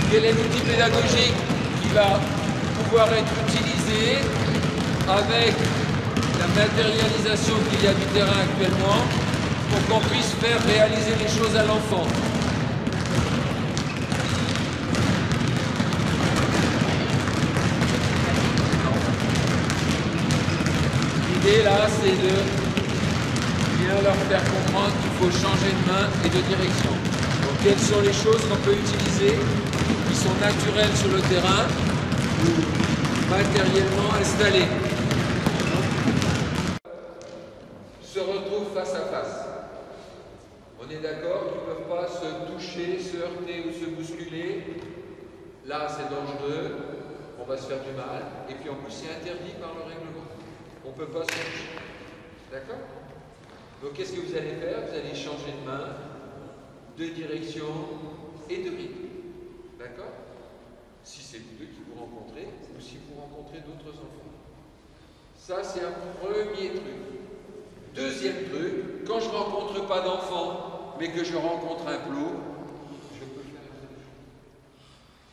Quel est l'outil pédagogique qui va pouvoir être utilisé avec la matérialisation qu'il y a du terrain actuellement pour qu'on puisse faire réaliser les choses à l'enfant? L'idée là, c'est de bien leur faire comprendre qu'il faut changer de main et de direction. Donc quelles sont les choses qu'on peut utiliser qui sont naturelles sur le terrain ou matériellement installées? Se retrouvent face à face. On est d'accord qu'ils ne peuvent pas se toucher, se heurter ou se bousculer. Là, c'est dangereux, on va se faire du mal. Et puis en plus, c'est interdit par le règlement. On ne peut pas se toucher. D'accord? Donc qu'est-ce que vous allez faire? Vous allez changer de main, de direction et de rythme. D'accord? Si c'est vous deux qui vous rencontrez, ou si vous rencontrez d'autres enfants. Ça, c'est un premier truc. Deuxième truc, quand je ne rencontre pas d'enfants, mais que je rencontre un plot, je peux faire la même chose.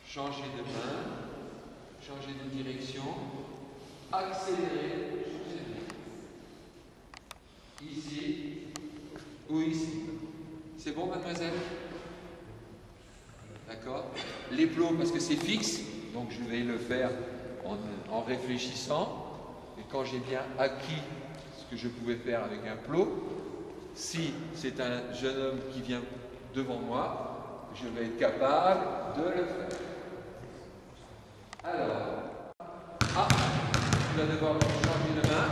Changer de main, changer de direction, accélérer, ici ou ici. C'est bon, mademoiselle? D'accord? Les plots, parce que c'est fixe, donc je vais le faire en réfléchissant. Et quand j'ai bien acquis ce que je pouvais faire avec un plot, si c'est un jeune homme qui vient devant moi, je vais être capable de le faire. Alors, tu vas devoir changer de main.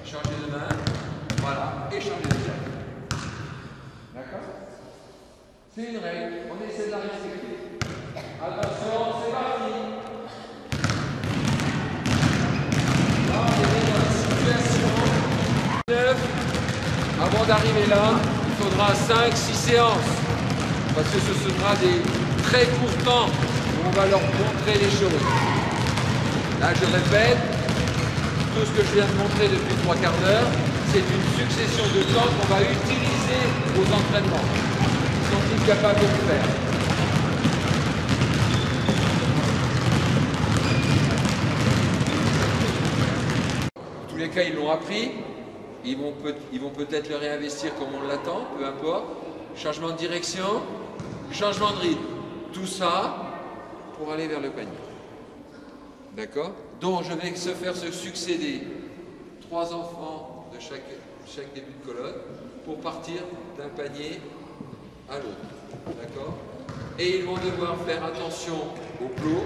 Changer de main. Voilà, et changer de main. D'accord? C'est une règle, on essaie de la respecter. Attention, c'est parti. Là, on est dans la situation 9. Avant d'arriver là, il faudra 5-6 séances. Parce que ce sera des très courts temps où on va leur montrer les choses. Là, je répète, tout ce que je viens de montrer depuis 3 quarts d'heure, c'est une succession de temps qu'on va utiliser aux entraînements. Sont-ils capables de le faire? En tous les cas, ils l'ont appris. Ils vont peut-être le réinvestir comme on l'attend, peu importe. Changement de direction, changement de rythme. Tout ça pour aller vers le panier. D'accord? Donc je vais faire se succéder 3 enfants de chaque début de colonne pour partir d'un panier à l'autre. D'accord? Et ils vont devoir faire attention au plot,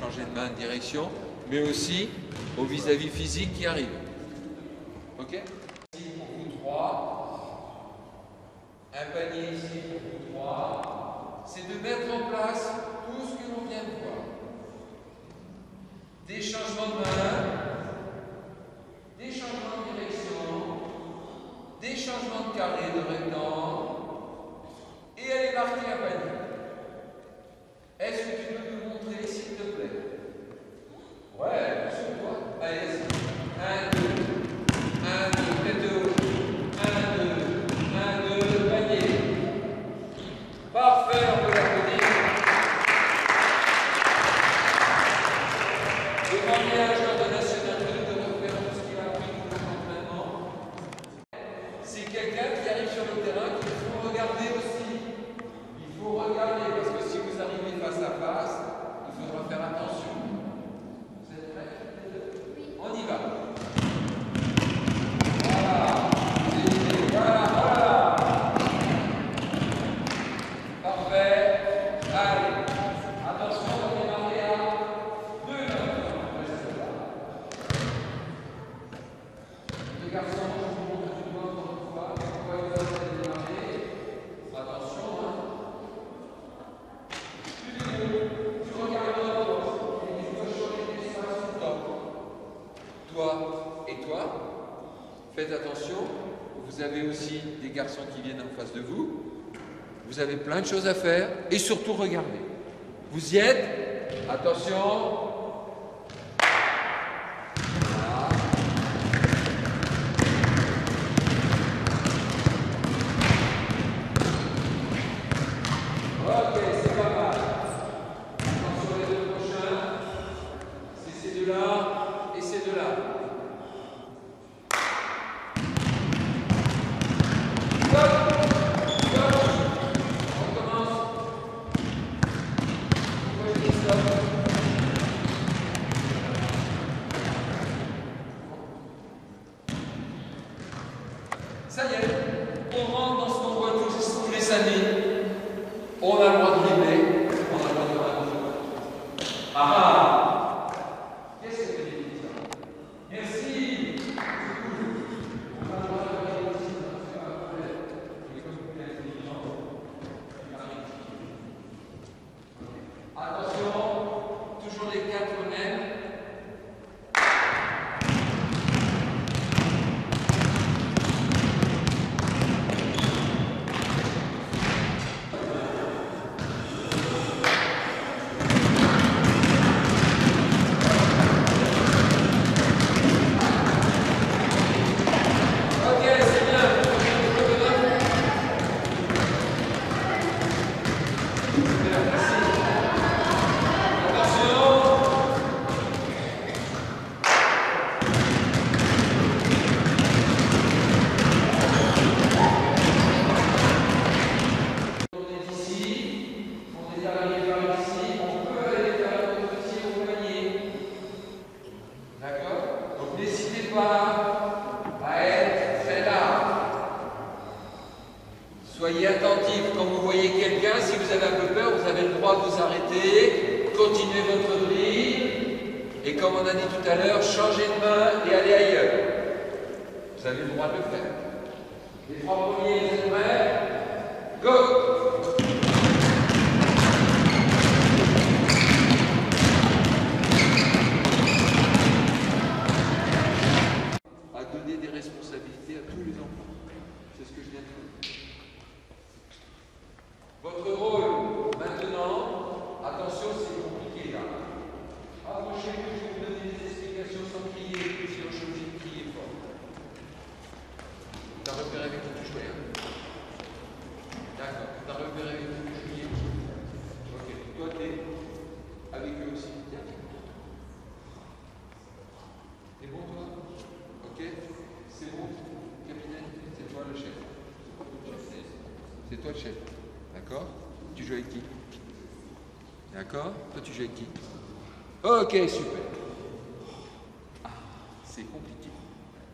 changer de main de direction, mais aussi au vis-à-vis physique qui arrive. Ok? Ici pour vous 3, un panier ici pour vous 3, c'est de mettre en place tout ce que l'on vient de voir. Des changements de main, des changements de direction, des changements de carré, de rectangle, et aller marquer un panier. Est-ce que tu peux me montrer, s'il te plaît? Ouais, sur toi. Allez, 1, 2, 1, 2, tête de haut. 1, 2, 1, 2, panier. Parfait, on peut l'applaudir. Demandez à un joueur de national de refaire tout ce qu'il a appris pour l'entraînement. C'est quelqu'un qui arrive sur le terrain qu'il faut regarder aussi. Il faut regarder parce que si vous arrivez face à face, il faudra faire attention. Vous êtes prêts? On y va. Voilà. Voilà. Parfait. Allez. Attention, on va démarrer à 2 les garçons, je vous montre du doigt encore une fois. Pourquoi vous allez démarrer? Attention, hein. Tu regardes dans la poste et tu dois changer d'espace tout le temps. Toi et toi, faites attention. Vous avez aussi des garçons qui viennent en face de vous. Vous avez plein de choses à faire et surtout regardez. Vous y êtes? Attention. Ok, c'est pas mal. Attention les deux prochains. C'est ces deux-là et ces deux-là. Stop. Stop. On commence. Pourquoi je dis stop? Ça y est, on rentre dans ce qu'on voit tous les années. On a le droit de si vous avez un peu peur, vous avez le droit de vous arrêter, continuer votre dribble, et comme on a dit tout à l'heure, changer de main et aller ailleurs. Vous avez le droit de le faire. Les 3 premiers, vous êtes prêts? Go! À donner des responsabilités à tous les enfants. C'est ce que je viens de dire. Votre rôle maintenant, attention, c'est compliqué là. Approchez-vous, je vais vous donner des explications sans crier, sinon je suis obligé de crier fort. T'as repéré avec qui tu jouais, hein? D'accord, t'as repéré avec qui tu jouais. Ok, toi t'es avec eux aussi. T'es bon toi? Ok, c'est bon, capitaine, c'est toi le chef. C'est toi le chef. D'accord? Tu joues avec qui? D'accord? Toi tu joues avec qui? Ok, super. Ah, c'est compliqué.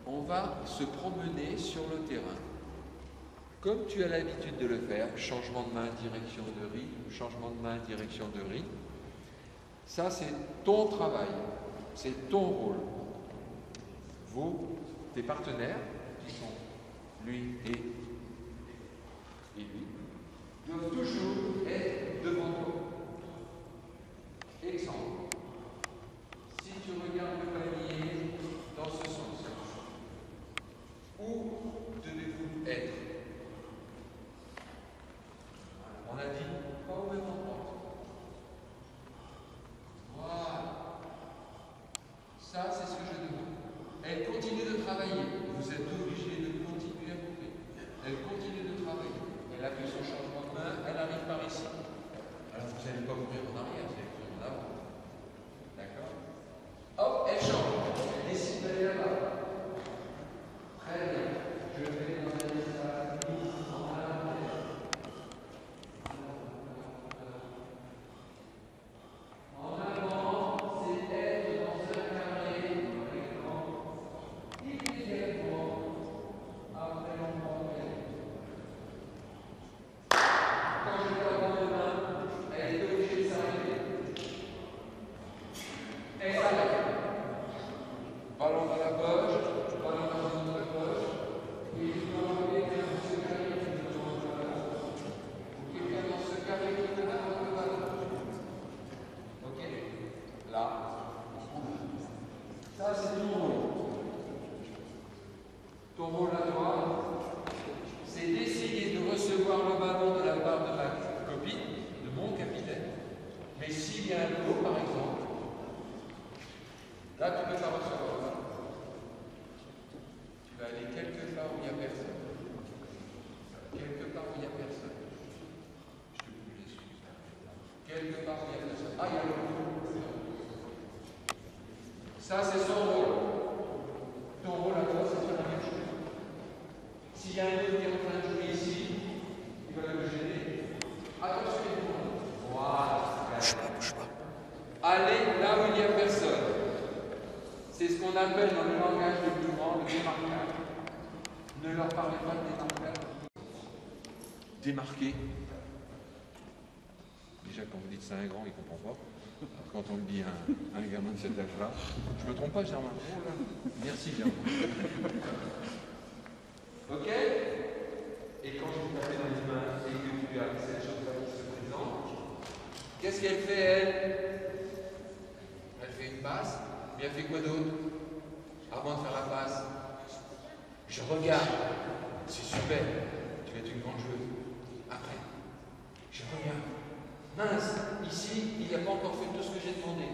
On va se promener sur le terrain. Comme tu as l'habitude de le faire, changement de main, direction de rythme, changement de main, direction de rythme. Ça, c'est ton travail. C'est ton rôle. Vous, tes partenaires, qui sont lui et lui, doivent toujours être devant toi. Exemple, si tu regardes le panier dans ce sens, où devez-vous être? On a dit pas au même endroit. Voilà. Ça, c'est ce que je demande. Elle continue de travailler. Vous êtes obligé de continuer à couper. Elle continue de travailler. Elle a fait son changement de main, elle arrive par ici. Alors vous n'allez pas courir en arrière, vous allez courir en avant. D'accord? Hop, elle change. Elle décide d'aller là-bas. Très bien. Je vais dans un espace mis en arrière. En avant, c'est être dans un carré, immédiatement après l'endroit. Quand je vais avoir une main, elle est obligée de s'arrêter. Elle s'arrête. Ballon dans la poche, ballon dans une autre poche. Et il faut envoyer quelqu'un dans ce carré qui me demande le ballon. Ou quelqu'un dans ce carré qui me demande le ballon. Ok? Là. Ça, c'est ton rôle. Ton rôle à toi, c'est d'essayer de recevoir le ballon de la part de ma copine, de mon capitaine. Mais s'il y a un lot, par exemple, là, tu ne peux pas recevoir le ballon. Tu vas aller quelque part où il n'y a personne. Quelque part où il n'y a personne. Je te prie, l'excuse. Quelque part où il n'y a personne. Ah, il y a l'autre. Ça, c'est son rôle. Ton rôle à toi, c'est de faire la même chose. S'il y a un autre qui est en train de jouer ici, il va le gêner. Attention, voilà. Allez là où il n'y a personne. C'est ce qu'on appelle dans le langage des plus grands le démarquage. Ne leur parlez pas de démarquage. Démarquer. Déjà, quand vous dites c'est un grand, il ne comprend pas. Quand on me dit un gamin de cet âge-là, je ne me trompe pas, Germain. Oh là. Merci, Germain. Ok? Et quand je vous tape dans les mains et que tu as cette chose-là qui se présente, qu'est-ce qu'elle fait, elle? Elle fait une passe, mais elle fait quoi d'autre? Avant de faire la passe, je regarde. C'est super. Tu vas être une grande joueuse. Après, je regarde. Mince, ici, il n'y a pas encore fait tout ce que j'ai demandé.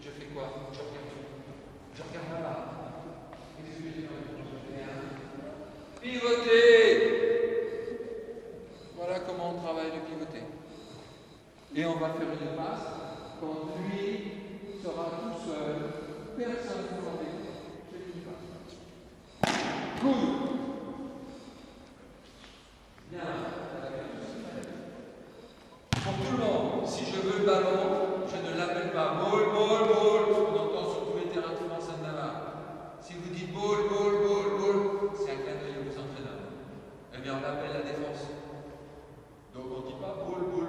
Je fais quoi? Je regarde. Je regarde là-bas. Qu'est-ce que j'ai demandé? Pivoter! Voilà comment on travaille le pivoter. Et on va faire une passe quand lui sera tout seul. Personne ne va m'aider. C'est une passe. Good! Bien. Pour tout le monde, si je veux le ballon, je ne l'appelle pas ball, ball, ball, ce qu'on entend sur tous les terrains de France à Navarre. Si vous dites ball, ball, ball, ball, c'est un clin d'œil aux entraîneurs. Eh bien, on appelle la défense. Donc on ne dit pas ball, ball,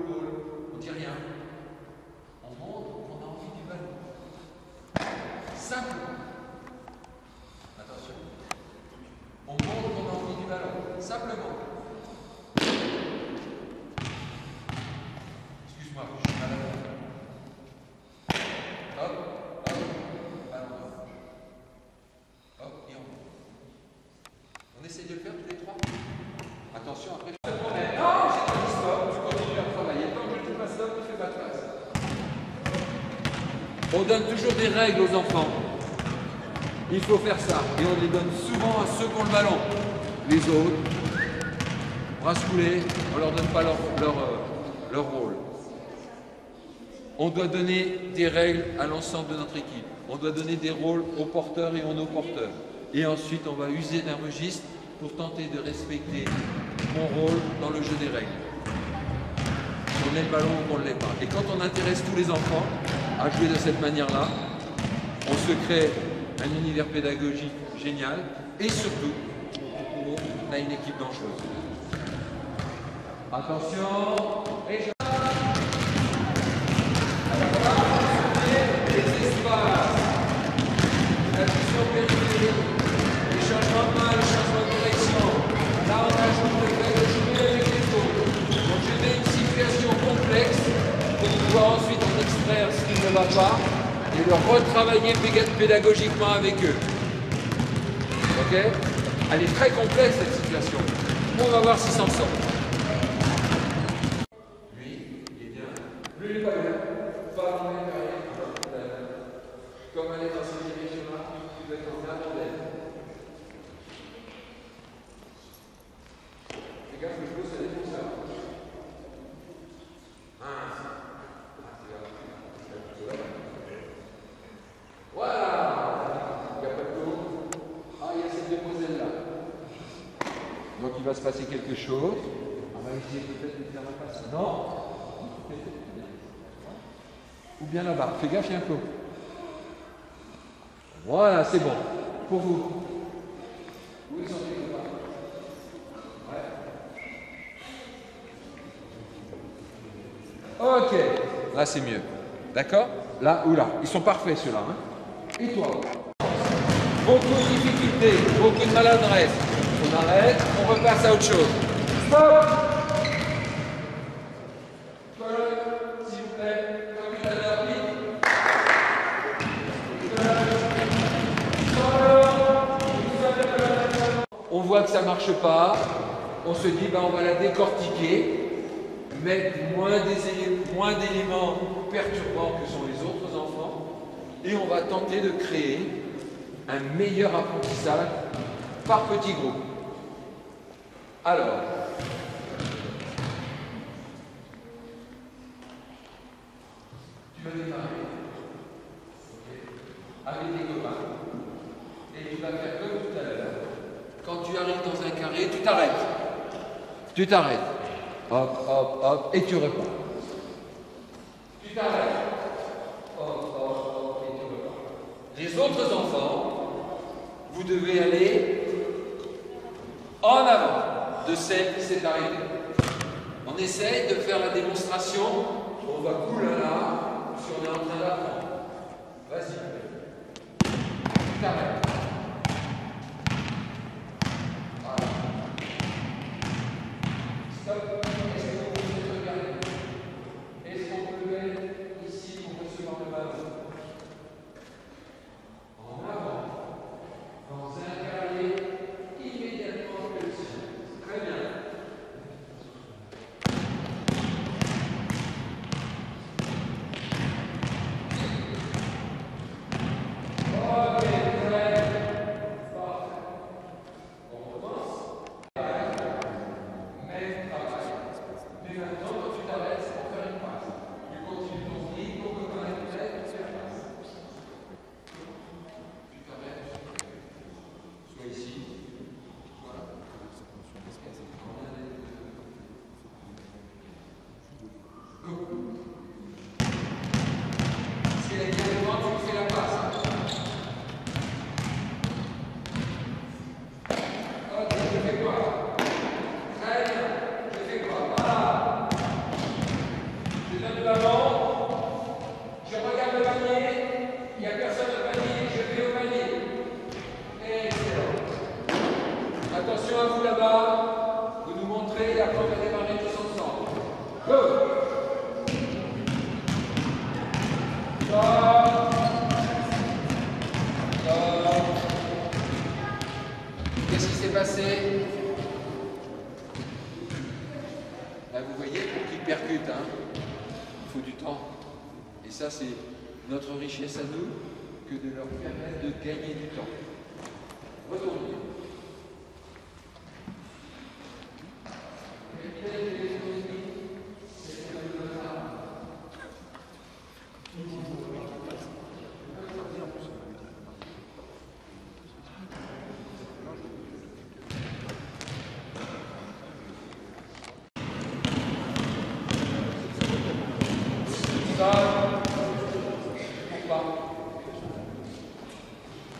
On donne toujours des règles aux enfants. Il faut faire ça. Et on les donne souvent à ceux qui ont le ballon. Les autres, bras coulés, on ne leur donne pas leur rôle. On doit donner des règles à l'ensemble de notre équipe. On doit donner des rôles aux porteurs et aux non-porteurs. Et ensuite, on va user d'un registre pour tenter de respecter mon rôle dans le jeu des règles. Qu'on ait le ballon ou qu'on ne l'ait pas. Et quand on intéresse tous les enfants à jouer de cette manière-là, on se crée un univers pédagogique génial et surtout, on a une équipe dangereuse. Attention, les espaces, la vision périphérique, les changements de main, les changements de direction. Là, on ajoute le fait de jouer avec les autres. Donc, je mets une situation complexe pour pouvoir ensuite en extraire ce qui ne va pas et le retravailler pédagogiquement avec eux. Ok? Elle est très complexe cette situation. On va voir s'il s'en sort. Lui, il est bien. Lui, il est pas bien. Pas dans les carrières. Comme elle est dans cette direction-là, tu dois être en avant d'elle. Fais gaffe que je pose, ça dépend ça. Voilà. Il n'y a pas de tour. Ah, il y a cette demoiselle-là. Donc il va se passer quelque chose. On va essayer peut-être de faire la passe. Non. Ou bien là-bas. Fais gaffe, il y a un flot. Voilà, c'est bon. Pour vous. Vous les sentez ou pas? Ouais. Ok. Là, c'est mieux. D'accord? Là ou là. Ils sont parfaits, ceux-là. Hein? Et toi? Beaucoup de difficultés, beaucoup de maladresse. On arrête, on repasse à autre chose. Stop! S'il vous plaît, comme tout à l'heure, vite. On voit que ça ne marche pas. On se dit, ben, on va la décortiquer, mettre moins d'éléments perturbants que sont les autres enfants, et on va tenter de créer un meilleur apprentissage par petits groupes. Alors, tu vas démarrer avec tes copains et tu vas faire comme tout à l'heure. Quand tu arrives dans un carré, tu t'arrêtes. Tu t'arrêtes. Hop, hop, hop, et tu repars. Tu t'arrêtes. Hop, hop, hop, et tu repars. Les autres enfants, vous devez aller en avant de celle qui s'est arrêtée. On essaye de faire la démonstration. On va là si on est en train d'apprendre. Vas-y. Tu t'arrêtes. Voilà. Stop. Est-ce que vous pouvez regarder? Est-ce qu'on peut le mettre ici pour recevoir le ballon? En avant. Dans un carré immédiatement que le sien. Très bien. Ok, très bien. Parfait. On recommence. Même travail. Mais maintenant, quand tu t'arrêtes, c'est pour faire une passe. Tu continues ton rythme pour que quand même tu fais une passe. Tu t'arrêtes. Soit ici. Voilà. Si elle est bien devant, tu fais la passe. Ok, je fais quoi? Très bien. Je fais quoi? Voilà. Je donne le ballon. Je regarde le panier. Il n'y a personne au panier. Je vais au panier. Excellent. Attention à vous là-bas. Vous nous montrez et après on va démarrer tous ensemble. Go! Stop. Stop. Qu'est-ce qui s'est passé? Là, vous voyez, pour qu'il percute, hein, il faut du temps. Et ça, c'est notre richesse à nous que de leur permettre de gagner du temps. Retournez.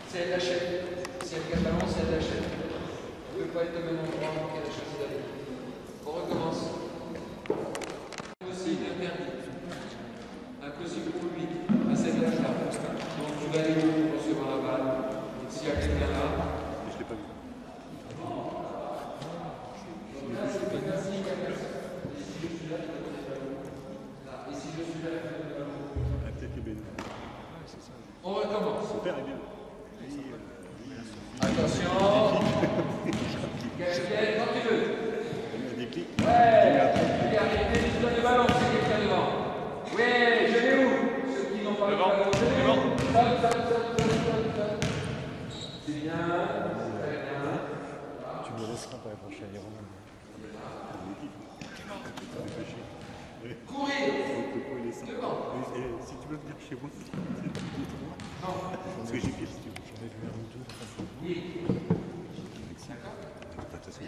C'est elle l'achète. Si elle gagne ballon, c'est elle l'achète. On ne peut pas être au même endroit qu'elle a choisi d'aller. On recommence. Impossible, interdit. Impossible pour lui. À cette âge-là. Donc tu vas aller où pour recevoir la balle? S'il y a quelqu'un là. Je ne l'ai pas vu. Et si je suis là, Ah, peut-être les bénéfices. on recommence. Son père est bien. Attention. Gabriel, quand tu veux. Il y a des clics. Ouais. Regardez, tu donnes le ballon, c'est quelqu'un devant. Ouais, je l'ai où? Ceux qui n'ont pas le ballon. Stop. C'est bien. Très bien. Tu me laisseras pour la prochaine, les Romains. Courir. Devant. Si tu veux venir chez moi, parce que j'ai fait. J'en ai vu un ou deux. Oui. De toute façon,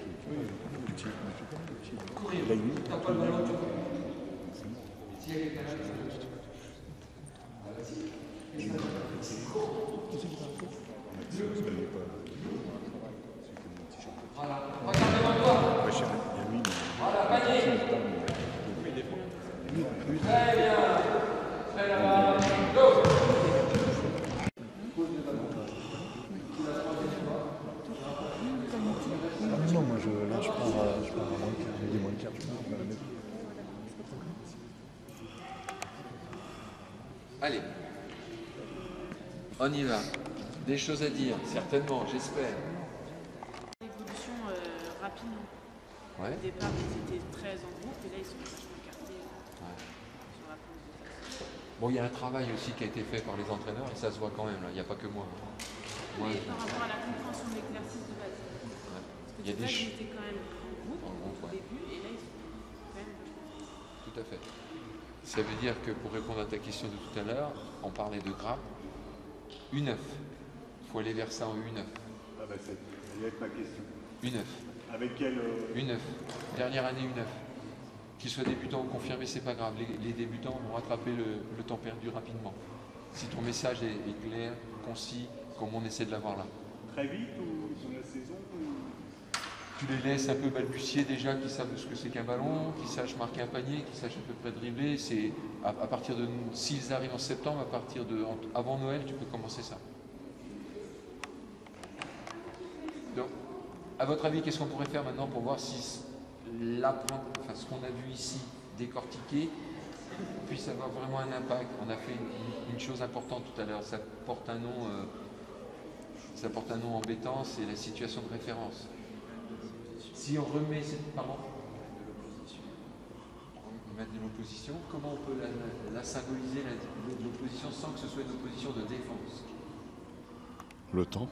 Courir. T'as pas le ballon, tu cours. S'il y a quelqu'un là, voilà. Regarde devant toi. Voilà, panier. Très bien. Très là-bas. Go. Non, moi je pars à moins de quart, j'ai dit moins de quart, je pars. Allez. On y va. Des choses à dire, certainement, j'espère. Évolution rapidement. Ouais. Au départ, ils étaient très en groupe et là, ils sont vachement écartés sur la pause de phase. Bon, il y a un travail aussi qui a été fait par les entraîneurs et ça se voit quand même, là. Il n'y a pas que moi. Moi, Et par rapport à la compréhension de l'exercice de base. ouais. Parce que Il y a des ils étaient quand même en groupe au ouais. début et là, ils sont quand même vachement. Tout à fait. Ça veut dire que pour répondre à ta question de tout à l'heure, on parlait de grappe. U9. Il faut aller vers ça en U9. Ah bah ça va être ma question. U9. Avec quel... U9. Dernière année U9. Qu'ils soient débutants ou confirmés, c'est pas grave. Les débutants vont rattraper le temps perdu rapidement. Si ton message est clair, concis, comme on essaie de l'avoir là. Très vite ou sur la saison Tu les laisses un peu balbutier déjà, qu'ils savent ce que c'est qu'un ballon, qu'ils sachent marquer un panier, qu'ils sachent à peu près dribbler. C'est à partir de, s'ils arrivent en septembre, à partir de, avant Noël, tu peux commencer ça. Donc, à votre avis, qu'est-ce qu'on pourrait faire maintenant pour voir si ce qu'on a vu ici décortiqué puisse avoir vraiment un impact? On a fait une chose importante tout à l'heure, ça porte un nom embêtant, c'est la situation de référence. Si on remet cette... Pardon ? On met de l'opposition, comment on peut la symboliser, l'opposition, sans que ce soit une opposition de défense? Le temps.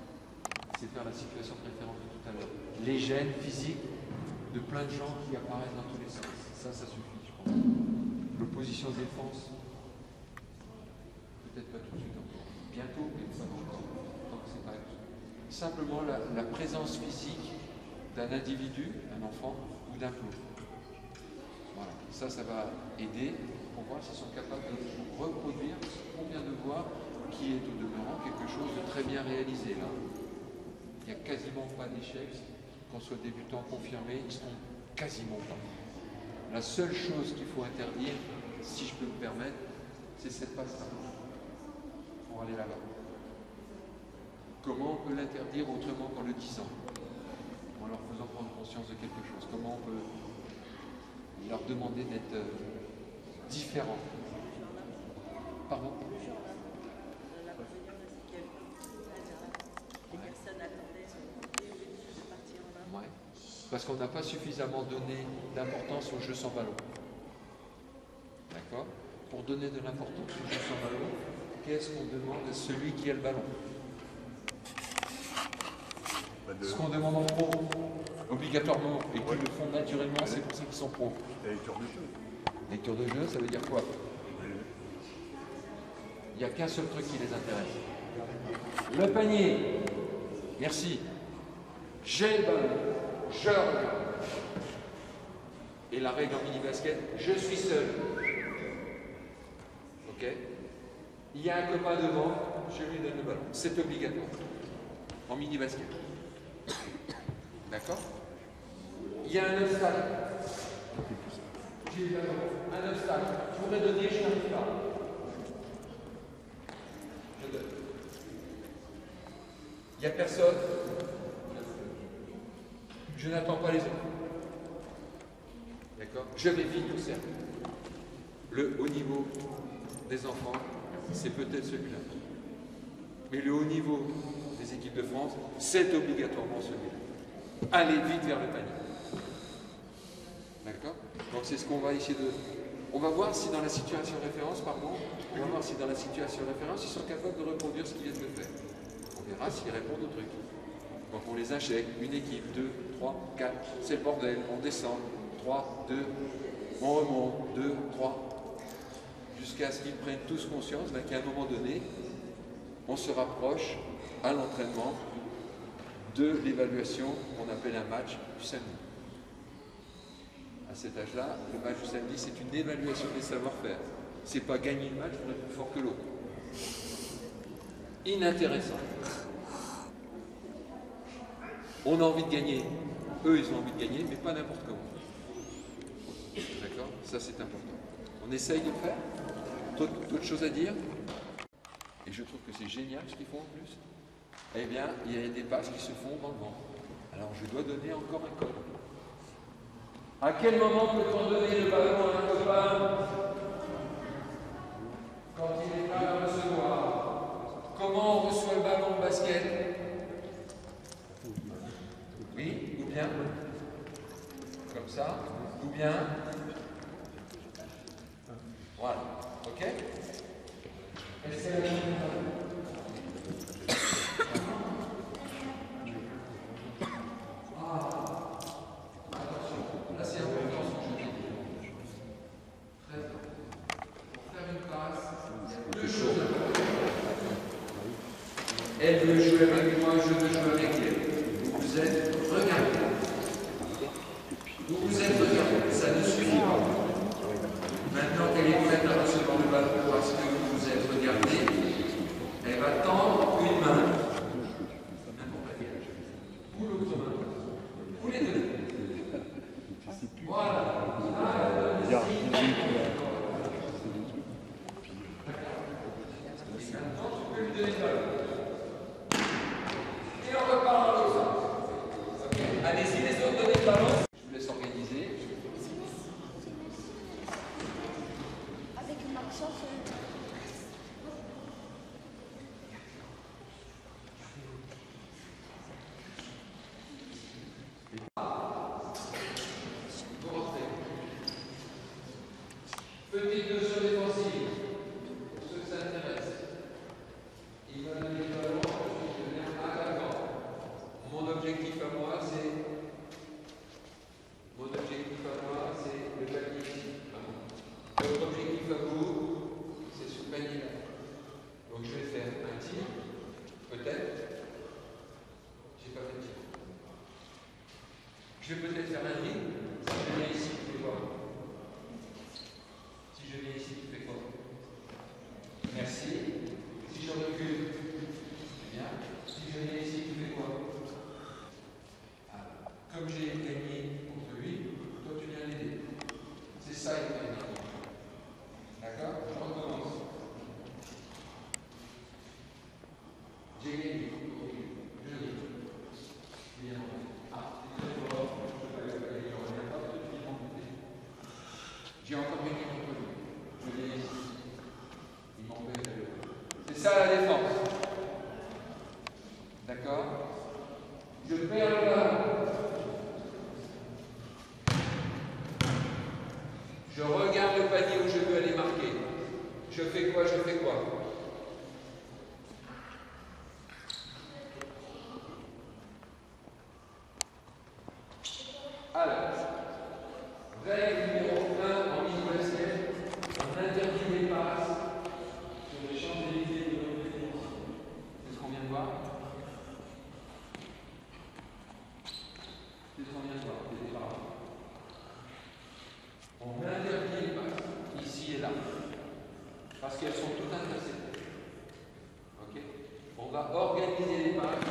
C'est faire la situation de référence de tout à l'heure. Les gènes physiques de plein de gens qui apparaissent dans tous les sens. Ça suffit, je pense. L'opposition défense, peut-être pas tout de suite encore. Bientôt, mais pas encore. Donc c'est pas simplement la présence physique d'un individu, un enfant ou d'un clou. Voilà. Ça va aider pour voir s'ils sont capables de reproduire ce qu'on vient de voir, qui est au demeurant quelque chose de très bien réalisé là. Il n'y a quasiment pas d'échecs, qu'on soit débutant confirmé, ils ne seront quasiment pas. La seule chose qu'il faut interdire, si je peux me permettre, c'est cette passe-là, pour aller là-bas. Comment on peut l'interdire autrement qu'en le disant, en leur faisant prendre conscience de quelque chose? Comment on peut leur demander d'être différents? Pardon? Ouais. Parce qu'on n'a pas suffisamment donné d'importance au jeu sans ballon. D'accord? Pour donner de l'importance au jeu sans ballon, qu'est-ce qu'on demande à celui qui a le ballon? Ce qu'on demande en pro, obligatoirement, et qu'ils le font naturellement, c'est pour ça qu'ils sont pros. La lecture de jeu. Lecture de jeu, ça veut dire quoi? Il n'y a qu'un seul truc qui les intéresse. Le panier. Merci. J'ai le ballon. Je regarde. Et la règle en mini-basket, je suis seul. Ok? Il y a un copain devant, je lui donne le ballon. C'est obligatoire. En mini-basket. D'accord? Il y a un obstacle. J'ai le ballon. Un obstacle. Je voudrais donner, je n'arrive pas. Je donne. Il n'y a personne. Je n'attends pas les autres. D'accord? Je vais vite au cercle. Le haut niveau des enfants, c'est peut-être celui-là. Mais le haut niveau des équipes de France, c'est obligatoirement celui-là. Allez vite vers le panier. D'accord? Donc c'est ce qu'on va essayer de... On va voir si dans la situation référence, pardon, on va voir si dans la situation référence, ils sont capables de reproduire ce qu'ils viennent de faire. On verra s'ils répondent au truc. Donc on les injecte, une équipe, 2, 3, 4, c'est le bordel, on descend, 3, 2, on remonte, 2, 3, jusqu'à ce qu'ils prennent tous conscience qu'à un moment donné, on se rapproche à l'entraînement de l'évaluation qu'on appelle un match du samedi. À cet âge-là, le match du samedi, c'est une évaluation des savoir-faire. C'est pas gagner le match pour être plus fort que l'autre. Inintéressant. On a envie de gagner, eux ils ont envie de gagner, mais pas n'importe comment. D'accord? Ça c'est important. On essaye de le faire. D'autres choses à dire? Et je trouve que c'est génial ce qu'ils font en plus. Eh bien, il y a des passes qui se font dans le vent. Alors je dois donner encore un code. À quel moment peut-on donner le ballon à un copain? Quand il n'est pas à recevoir. Comment on reçoit le ballon de basket? Oui, ou bien comme ça, ou bien voilà, ok? Est-ce que attention, là c'est important ce que je dis. Très bien. Pour faire une passe, il y a deux choses à faire. Elle veut jouer avec moi, je veux jouer avec elle. Vous êtes regardé. Vous êtes regardé, ça ne suffit pas. Maintenant qu'elle est prête à recevoir le ballon parce que vous vous êtes regardé, elle va tendre une main. N'importe laquelle. Ou l'autre main. Ou les deux. Voilà. Maintenant, tu peux lui donner le ballon. Et on repart dans l'autre sens. Ok. Allez-y les autres, donnez le ballon. Je vous laisse organiser. Avec Maxence. Vous rentrez. Petite notion défensive. Pour ceux que ça intéresse. Il va donner le ballon, je vais devenir attaquant. Mon objectif à moi, c'est le panier ici. Votre objectif à vous, c'est ce panier-là. Donc je vais faire un tir, peut-être. J'ai pas fait de tir. Je vais peut-être faire un ring. Si je viens ici, tu fais quoi? Si je viens ici, tu fais quoi? Merci. Si je recule, bien. Si je viens ici, tu fais quoi? Ah, comme j'ai gagné contre lui, toi tu viens l'aider. C'est ça le panier. D'accord? Je recommence. J'ai gagné. Je gagne. Bien. Ah, c'est très fort. Je ne peux pas gagner. Je ne reviens pas parce que tu viens m'embêter. J'ai encore gagné contre lui. Je viens ici. Il m'embête. C'est ça la défense. D'accord? Je perds le ballon. Je regarde le panier où je veux aller marquer. Je fais quoi? là. Parce qu'elles sont toutes interceptées. Ok? On va organiser les pages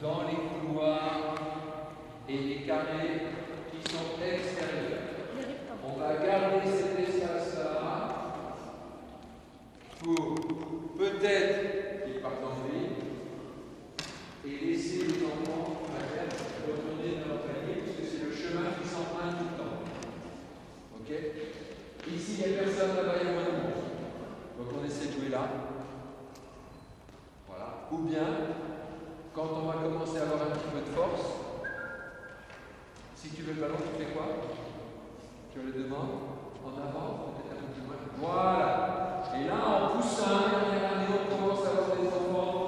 dans les couloirs et les carrés qui sont extérieurs. On va garder cet espace-là pour peut-être qu'ils partent en ville et laisser les enfants retourner dans leur panier, parce que c'est le chemin qui s'emprunte tout le temps. Ok? Ici, il n'y a personne, là-bas, il y a moins de monde. Donc on essaie de jouer là. Voilà. Ou bien, quand on va commencer à avoir un petit peu de force, si tu veux le ballon, tu fais quoi? Je le demande. En avant, peut-être un peu plus loin. Voilà. Et là, en poussant, dernière année, on commence à avoir des enfants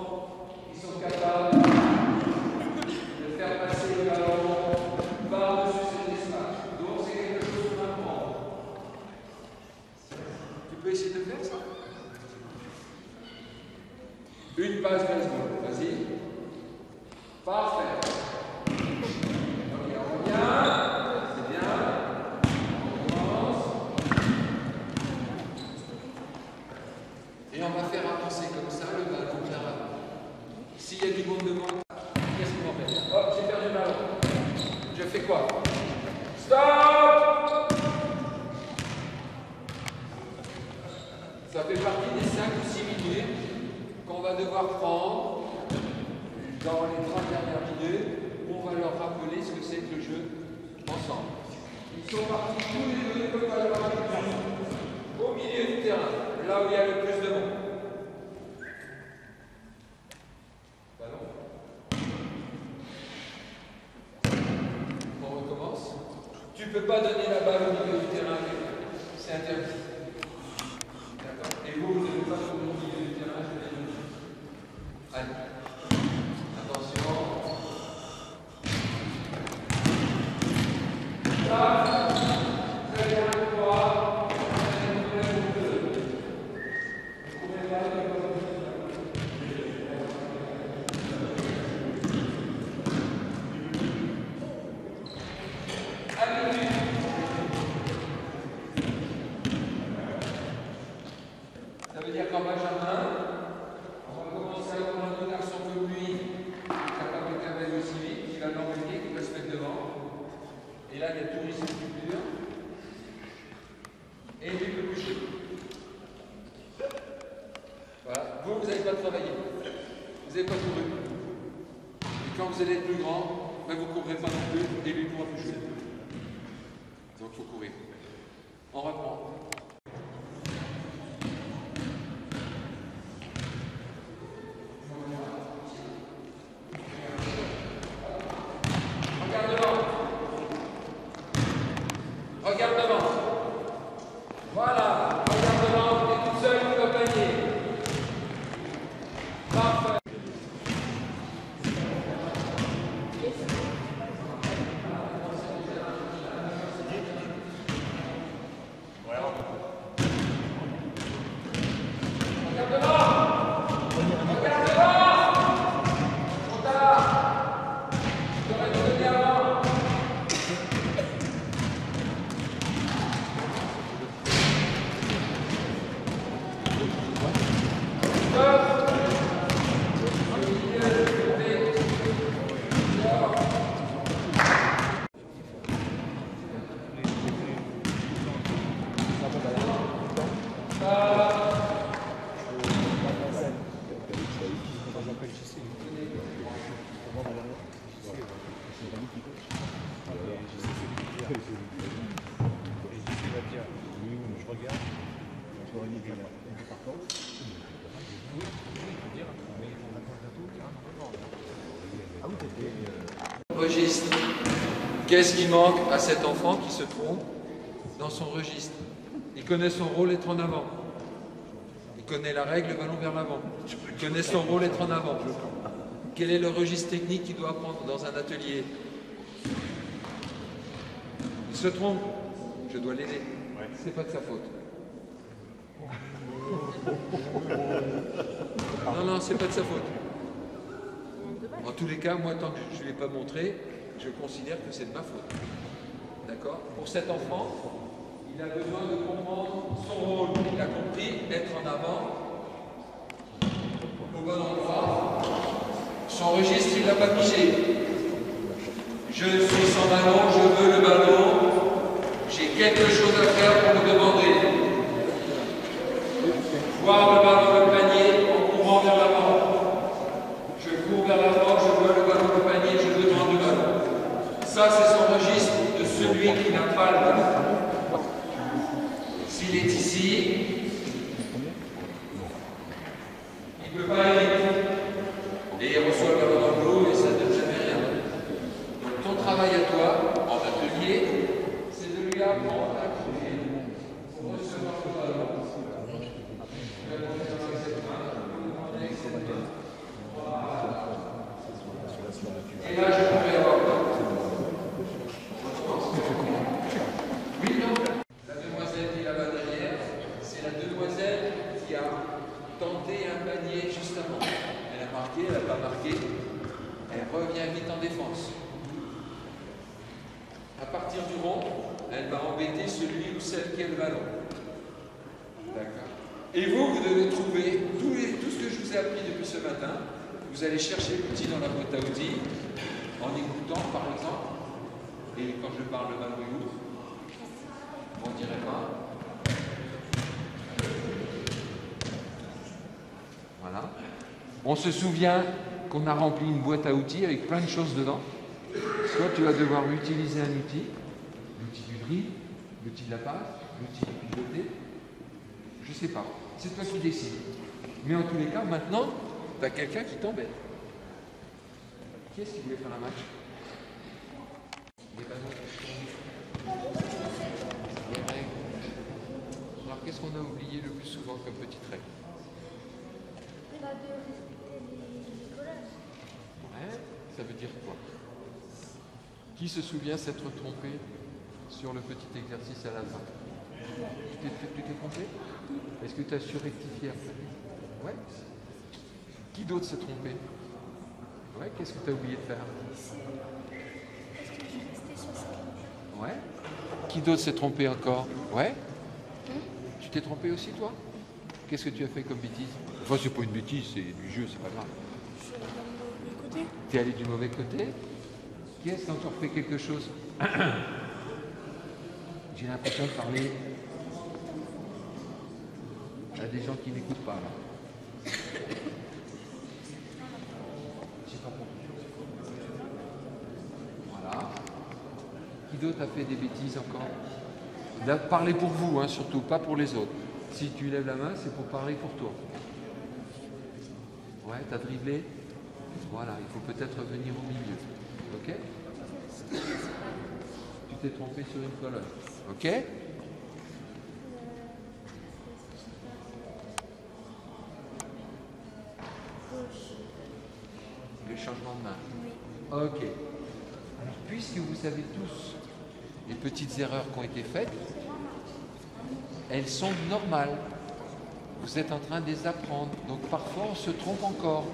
qui sont capables de faire passer le ballon par-dessus cet espace. Donc, c'est quelque chose qu'on apprend. Tu peux essayer de faire ça? Une passe baseball. Vas-y. Parfait. Ok, on revient. C'est bien. Et on va faire avancer comme ça le ballon vers l'avant. S'il y a du monde devant, qu'est-ce qu'on va faire? Hop, j'ai perdu le ballon. Je fais quoi? Stop! Ça fait partie des 5 ou 6 minutes qu'on va devoir prendre dans les 30 dernières minutes où on va leur rappeler ce que c'est que le jeu ensemble. Ils sont partis tous les deux, ils peuvent pas le rappeler au milieu du terrain, là où il y a le plus de monde. Ballon. On recommence. Tu ne peux pas donner la balle au milieu du terrain, c'est interdit. D'accord? Et vous n'avez pas sur le milieu du terrain, je vais le dire. Allez. Attention. Là, très bien, 3. Ça veut dire qu'en Benjamin, on va commencer à avoir un autre garçon comme lui, capable de cavaler aussi vite, qui va l'emmener, qui va se mettre devant. Et là, il y a tourisme culture. Et lui peut bouger. Voilà. Vous n'avez pas travaillé. Vous n'avez pas couru. Et quand vous allez être plus grand, ben vous ne courrez pas non plus, et lui ne pourra plus jouer. Donc il faut courir. On reprend. Regarde devant. Regarde devant. Voilà. Regarde devant. Tu es tout seul, tu vas panier. Parfait. Registre. Qu'est-ce qui manque à cet enfant qui se trompe dans son registre? Il connaît son rôle, être en avant. Il connaît la règle, le ballon vers l'avant. Il connaît son rôle, être en avant. Quel est le registre technique qu'il doit apprendre dans un atelier? Il se trompe. Je dois l'aider. C'est pas de sa faute. Non, c'est pas de sa faute. En tous les cas, moi, tant que je ne l'ai pas montré, je considère que c'est de ma faute. D'accord? Pour cet enfant, il il a besoin de comprendre son rôle. Il a compris être en avant, au bon endroit. Son registre, il ne l'a pas bougé. Je suis sans ballon, je veux le ballon. J'ai quelque chose à faire pour me demander. Voir le ballon, le panier, en courant vers l'avant. Je cours vers l'avant, je vois le ballon, le panier, je demande le ballon. Ça, c'est son registre de celui qui n'a pas le ballon. S'il est ici, il ne peut pas aller vite. Et il reçoit le ballon dans le dos et ça ne donne jamais rien. Donc ton travail à toi, en atelier, c'est de lui apprendre à courir pour recevoir le ballon. Et là, je pourrais avoir oui, non. La demoiselle qui est là-bas derrière, c'est la demoiselle qui a tenté un panier juste avant. Elle a marqué, elle n'a pas marqué. Elle revient vite en défense. À partir du rond, elle va embêter celui ou celle qui a le ballon. D'accord. Et vous, vous devez trouver tout ce que je vous ai appris depuis ce matin. Vous allez chercher l'outil dans la boîte à outils, en écoutant par exemple. Et quand je parle, le ballon est où? On dirait pas. Voilà. On se souvient qu'on a rempli une boîte à outils avec plein de choses dedans. Soit tu vas devoir utiliser un outil, l'outil du drill, l'outil de la passe, l'outil du piloté. Je sais pas. C'est toi qui décides. Mais en tous les cas, maintenant, tu as quelqu'un qui t'embête. Qui est-ce qui voulait faire un match? Les ballons. Les règles. Alors, qu'est-ce qu'on a oublié le plus souvent comme petite règle? Il a de respecter les collages. Ouais, ça veut dire quoi? Qui se souvient s'être trompé sur le petit exercice à la fin? Tu t'es trompé? Est-ce que tu as surrectifié après? Ouais. Qui d'autre s'est trompé? Ouais, qu'est-ce que tu as oublié de faire? Est-ce que je restais sur ça? Ouais. Qui d'autre s'est trompé encore? Ouais. Tu t'es trompé aussi, toi? Qu'est-ce que tu as fait comme bêtise? Enfin, c'est pas une bêtise, c'est du jeu, c'est pas grave. Je suis allé dans le mauvais côté. T'es allé du mauvais côté? Qui est-ce qui a encore fait quelque chose? J'ai l'impression de parler à des gens qui n'écoutent pas, là. J'ai pas compris. Voilà. Qui d'autre a fait des bêtises encore? Là, parlez pour vous, hein, surtout, pas pour les autres. Si tu lèves la main, c'est pour parler pour toi. Ouais, t'as dribblé? Voilà, il faut peut-être venir au milieu. Ok? Tu t'es trompé sur une colonne. Ok? Le changement de main. Ok. Alors, puisque vous savez tous les petites erreurs qui ont été faites, elles sont normales. Vous êtes en train de les apprendre. Donc parfois, on se trompe encore.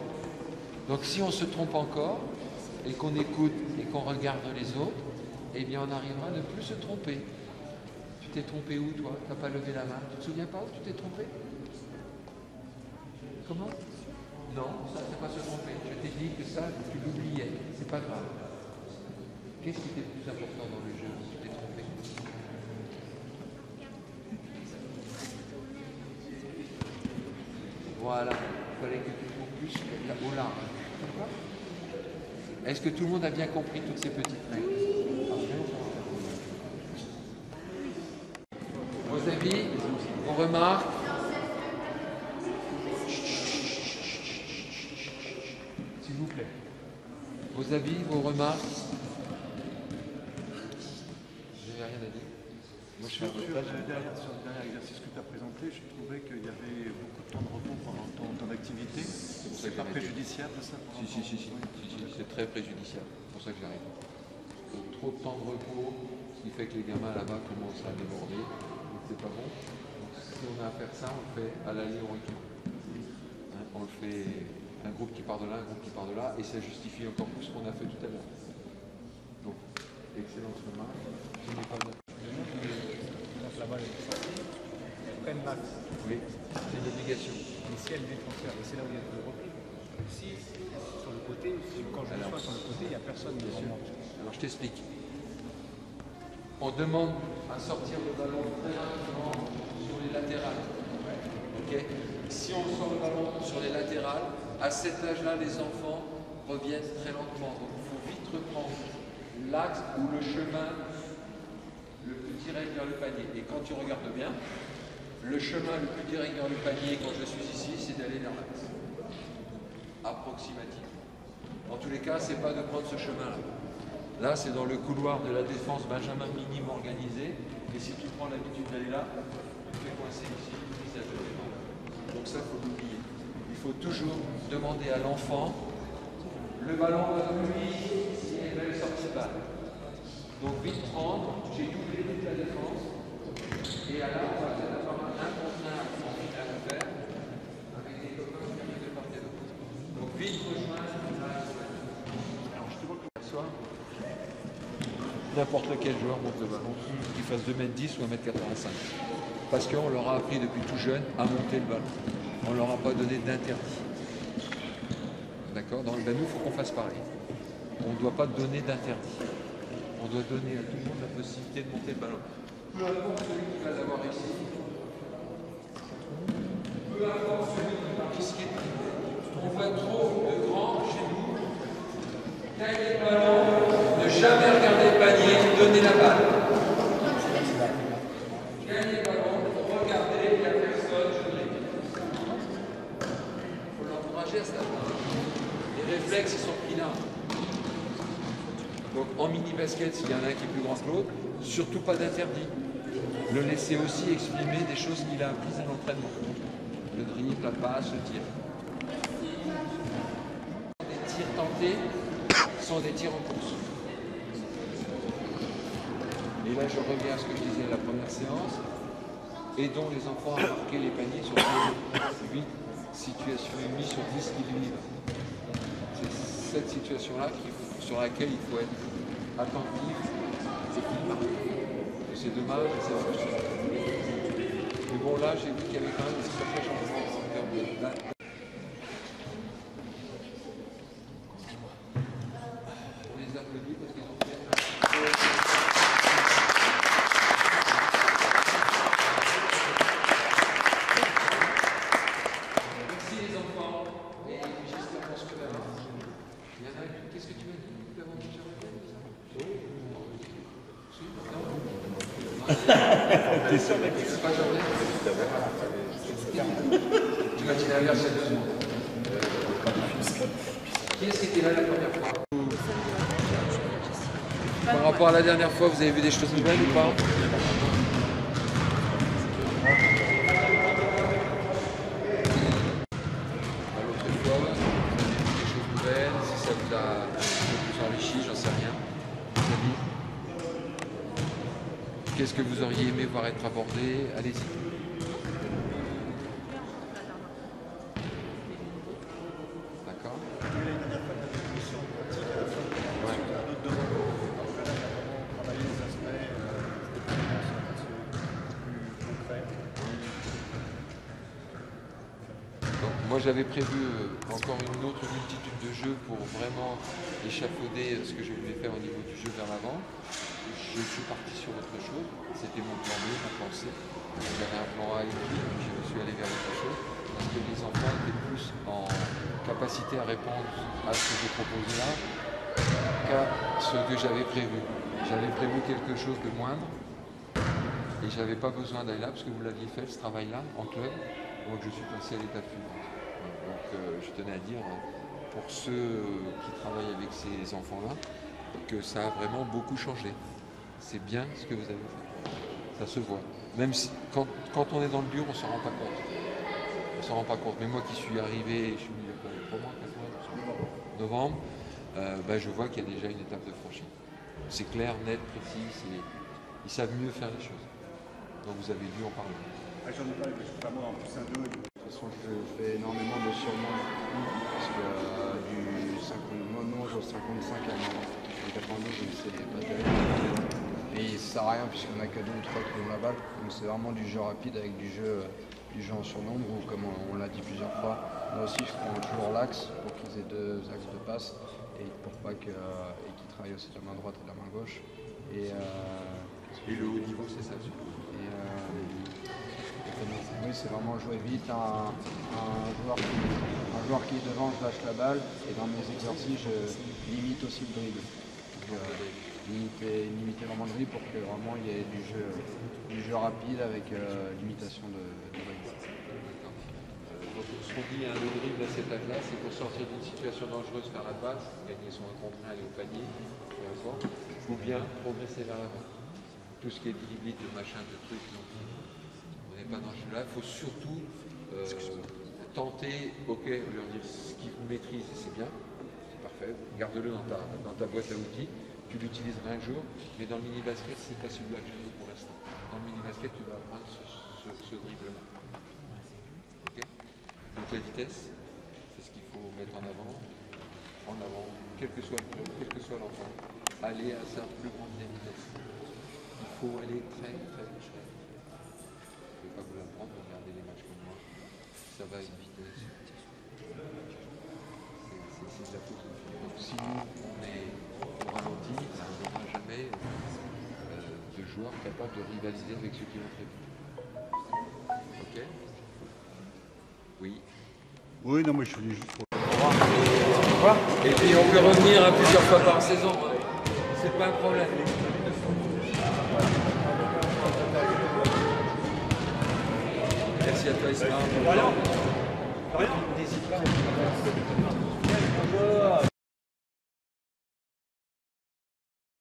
Donc si on se trompe encore, et qu'on écoute et qu'on regarde les autres, eh bien on arrivera à ne plus se tromper. Tu t'es trompé où, toi? Tu n'as pas levé la main? Tu te souviens pas où tu t'es trompé? Comment? Non, ça c'est pas se tromper. Je t'ai dit que ça, tu l'oubliais. C'est pas grave. Qu'est-ce qui était le plus important dans le jeu où tu t'es trompé? Voilà. Il fallait que tu trouves plus au large. D'accord? Est-ce que tout le monde a bien compris toutes ces petites règles? Vos avis, vos remarques? S'il vous plaît. Vos avis, vos remarques? Vous n'avez rien à dire? Moi, je suis Sur le dernier exercice que tu as présenté, je trouvais qu'il y avait beaucoup de temps de repos pendant ton activité. C'est pas préjudiciable ça? Si, c'est très préjudiciable. C'est pour ça que j'arrive. Trop de temps de repos, ce qui fait que les gamins là-bas commencent à déborder. Donc c'est pas bon. Donc, si on a à faire ça, on le fait à l'aller au retour. Hein, on le fait un groupe qui part de là, un groupe qui part de là, et ça justifie encore plus ce qu'on a fait tout à l'heure. Donc, excellente remarque. Je n'ai pas de... la balle est sortie, elles prennent l'axe. Oui, c'est une obligation. Et si elles détransfèrent, c'est là où il y a le repli. Si sur le côté, quand je reçois sur le côté, il n'y a personne qui remonte. Alors je t'explique. On demande à sortir le ballon très rapidement sur les latérales. Okay. Si on sort le ballon sur les latérales, à cet âge-là, les enfants reviennent très lentement. Donc il faut vite reprendre l'axe ou le chemin le plus direct vers le panier. Et quand tu regardes bien, le chemin le plus direct vers le panier quand je suis ici, c'est d'aller vers l'axe. Approximatif. En tous les cas, c'est pas de prendre ce chemin-là. Là, c'est dans le couloir de la défense Benjamin minime organisé. Et si tu prends l'habitude d'aller là, tu te fais coincer ici, ça te défend. Donc ça, il faut l'oublier. Il faut toujours demander à l'enfant, le ballon va lui, si elle veut sortir de balle. Donc vite prendre, j'ai doublé toute la défense. Et alors, on va peut-être avoir un contre un à faire, avec des copains qui viennent de part et d'autre. Donc vite rejoindre. Alors je te vois que n'importe quel joueur monte le ballon, qu'il fasse 2,10 m ou 1,85 m. Parce qu'on leur a appris depuis tout jeune à monter le ballon. On ne leur a pas donné d'interdit. D'accord? Dans le nous, il faut qu'on fasse pareil. On ne doit pas donner d'interdit. On doit donner à tout le monde la possibilité de monter le ballon. Peu importe celui qui va l'avoir réussi. Peu importe celui qui va risquer. On voit trop de grands chez nous. Gagner le ballon, ne jamais regarder le panier, donner la balle. Gagner le ballon, regardez, il n'y a personne, je dribble. Il faut l'encourager à ça. Les réflexes, ils sont pris là. Donc en mini-basket, s'il y en a un qui est plus grand que l'autre, surtout pas d'interdit. Le laisser aussi exprimer des choses qu'il a apprises à l'entraînement. Le dribble, la passe, le tir. Des tirs tentés sont des tirs en course. Et là, je reviens à ce que je disais à la première séance. Aidons les enfants à marquer les paniers sur 8 situations et demie sur 10 qui lui vivent. C'est cette situation-là sur laquelle il faut être attentif et qu'il marque. C'est dommage, c'est frustrant. Mais bon, là, j'ai vu qu'il y avait quand même des sacrés changements en termes de... On les applaudit parce qu'ils ont fait... Merci les enfants. Et j'espère qu'on se reverra. Il y en a une. Qu'est-ce que tu m'as dit? Nous l'avons déjà regardé ça? T'es sûr, mec? C'est pas Jordan? Tu m'as dit l'inverse il y a 2 secondes. Qui est-ce qui était là la première fois? Par rapport à la dernière fois, vous avez vu des choses nouvelles ou pas? L'autre fois, vous avez vu des choses nouvelles, si ça vous a un peu plus enrichi, j'en sais rien. Qu'est-ce que vous auriez aimé voir être abordé? Allez-y. D'accord. Moi j'avais prévu encore une autre multitude de jeux pour vraiment échafauder ce que je voulais faire au niveau du jeu vers l'avant. Je suis parti sur autre chose, c'était mon plan B, mon plan C. J'avais un plan A écrit, puis je suis allé vers autre chose, parce que les enfants étaient plus en capacité à répondre à ce que j'ai proposé là, qu'à ce que j'avais prévu. J'avais prévu quelque chose de moindre, et je n'avais pas besoin d'aller là, parce que vous l'aviez fait, ce travail-là, en club, donc je suis passé à l'étape suivante. Donc je tenais à dire, pour ceux qui travaillent avec ces enfants-là, que ça a vraiment beaucoup changé. C'est bien ce que vous avez fait. Ça se voit. Même si, quand on est dans le bureau, on ne s'en rend pas compte. On ne s'en rend pas compte. Mais moi qui suis arrivé, je suis venu il y a 3 mois, 4 mois, novembre, je vois qu'il y a déjà une étape de franchie. C'est clair, net, précis, ils savent mieux faire les choses. Donc vous avez dû en parler. J'en ai parlé, mais je suis pas moi en plus un 2. De toute façon, je fais énormément de sûrement. Parce que du 50, moi non, j'ai 55 à 92, c'est pas terrible. Et ça sert à rien puisqu'on a que 2 ou 3 qui ont la balle. Donc c'est vraiment du jeu rapide avec du jeu en surnombre ou comme on l'a dit plusieurs fois, moi aussi je prends toujours l'axe pour qu'ils aient 2 axes de passe et pour pas et qu'ils travaillent aussi de la main droite et de la main gauche. Et le haut niveau, c'est ça. Oui, c'est vraiment jouer vite. Un joueur qui est devant, je lâche la balle. Et dans mes exercices, je limite aussi le dribble. Limiter vraiment le dribble pour que vraiment il y ait du jeu rapide avec limitation de dribble. Donc, ce qu'on dit, le dribble à cet âge-là, c'est pour sortir d'une situation dangereuse vers la passe, gagner son 1 contre 1, aller au panier, peu importe, ou bien progresser vers l'avant. Tout ce qui est dribbling, de machin, de trucs, donc on n'est pas dans ce jeu-là. Il faut surtout tenter, ok, leur dire ce qu'ils maîtrisent, c'est bien, c'est parfait, garde-le dans ta boîte à outils, tu l'utiliseras un jour, mais dans le mini-basket, c'est pas celui-là que je veux pour l'instant. Dans le mini-basket, tu vas apprendre ce dribble-là. Okay. Donc la vitesse, c'est ce qu'il faut mettre en avant, quel que soit le club, quel que soit l'enfant, aller à sa plus grande vitesse. Il faut aller très très très. Je ne vais pas vous l'apprendre, regardez les matchs comme moi, ça va à une vitesse. C'est de la faute. Donc si nous, on est au ralenti, on n'aura jamais de joueurs capables de rivaliser avec ceux qui vont très vite. Ok? Oui. Oui, non, moi je suis venu juste pour... Et puis on peut revenir à plusieurs fois par saison. C'est pas un problème. Merci à toi Ismaël. N'hésite pas.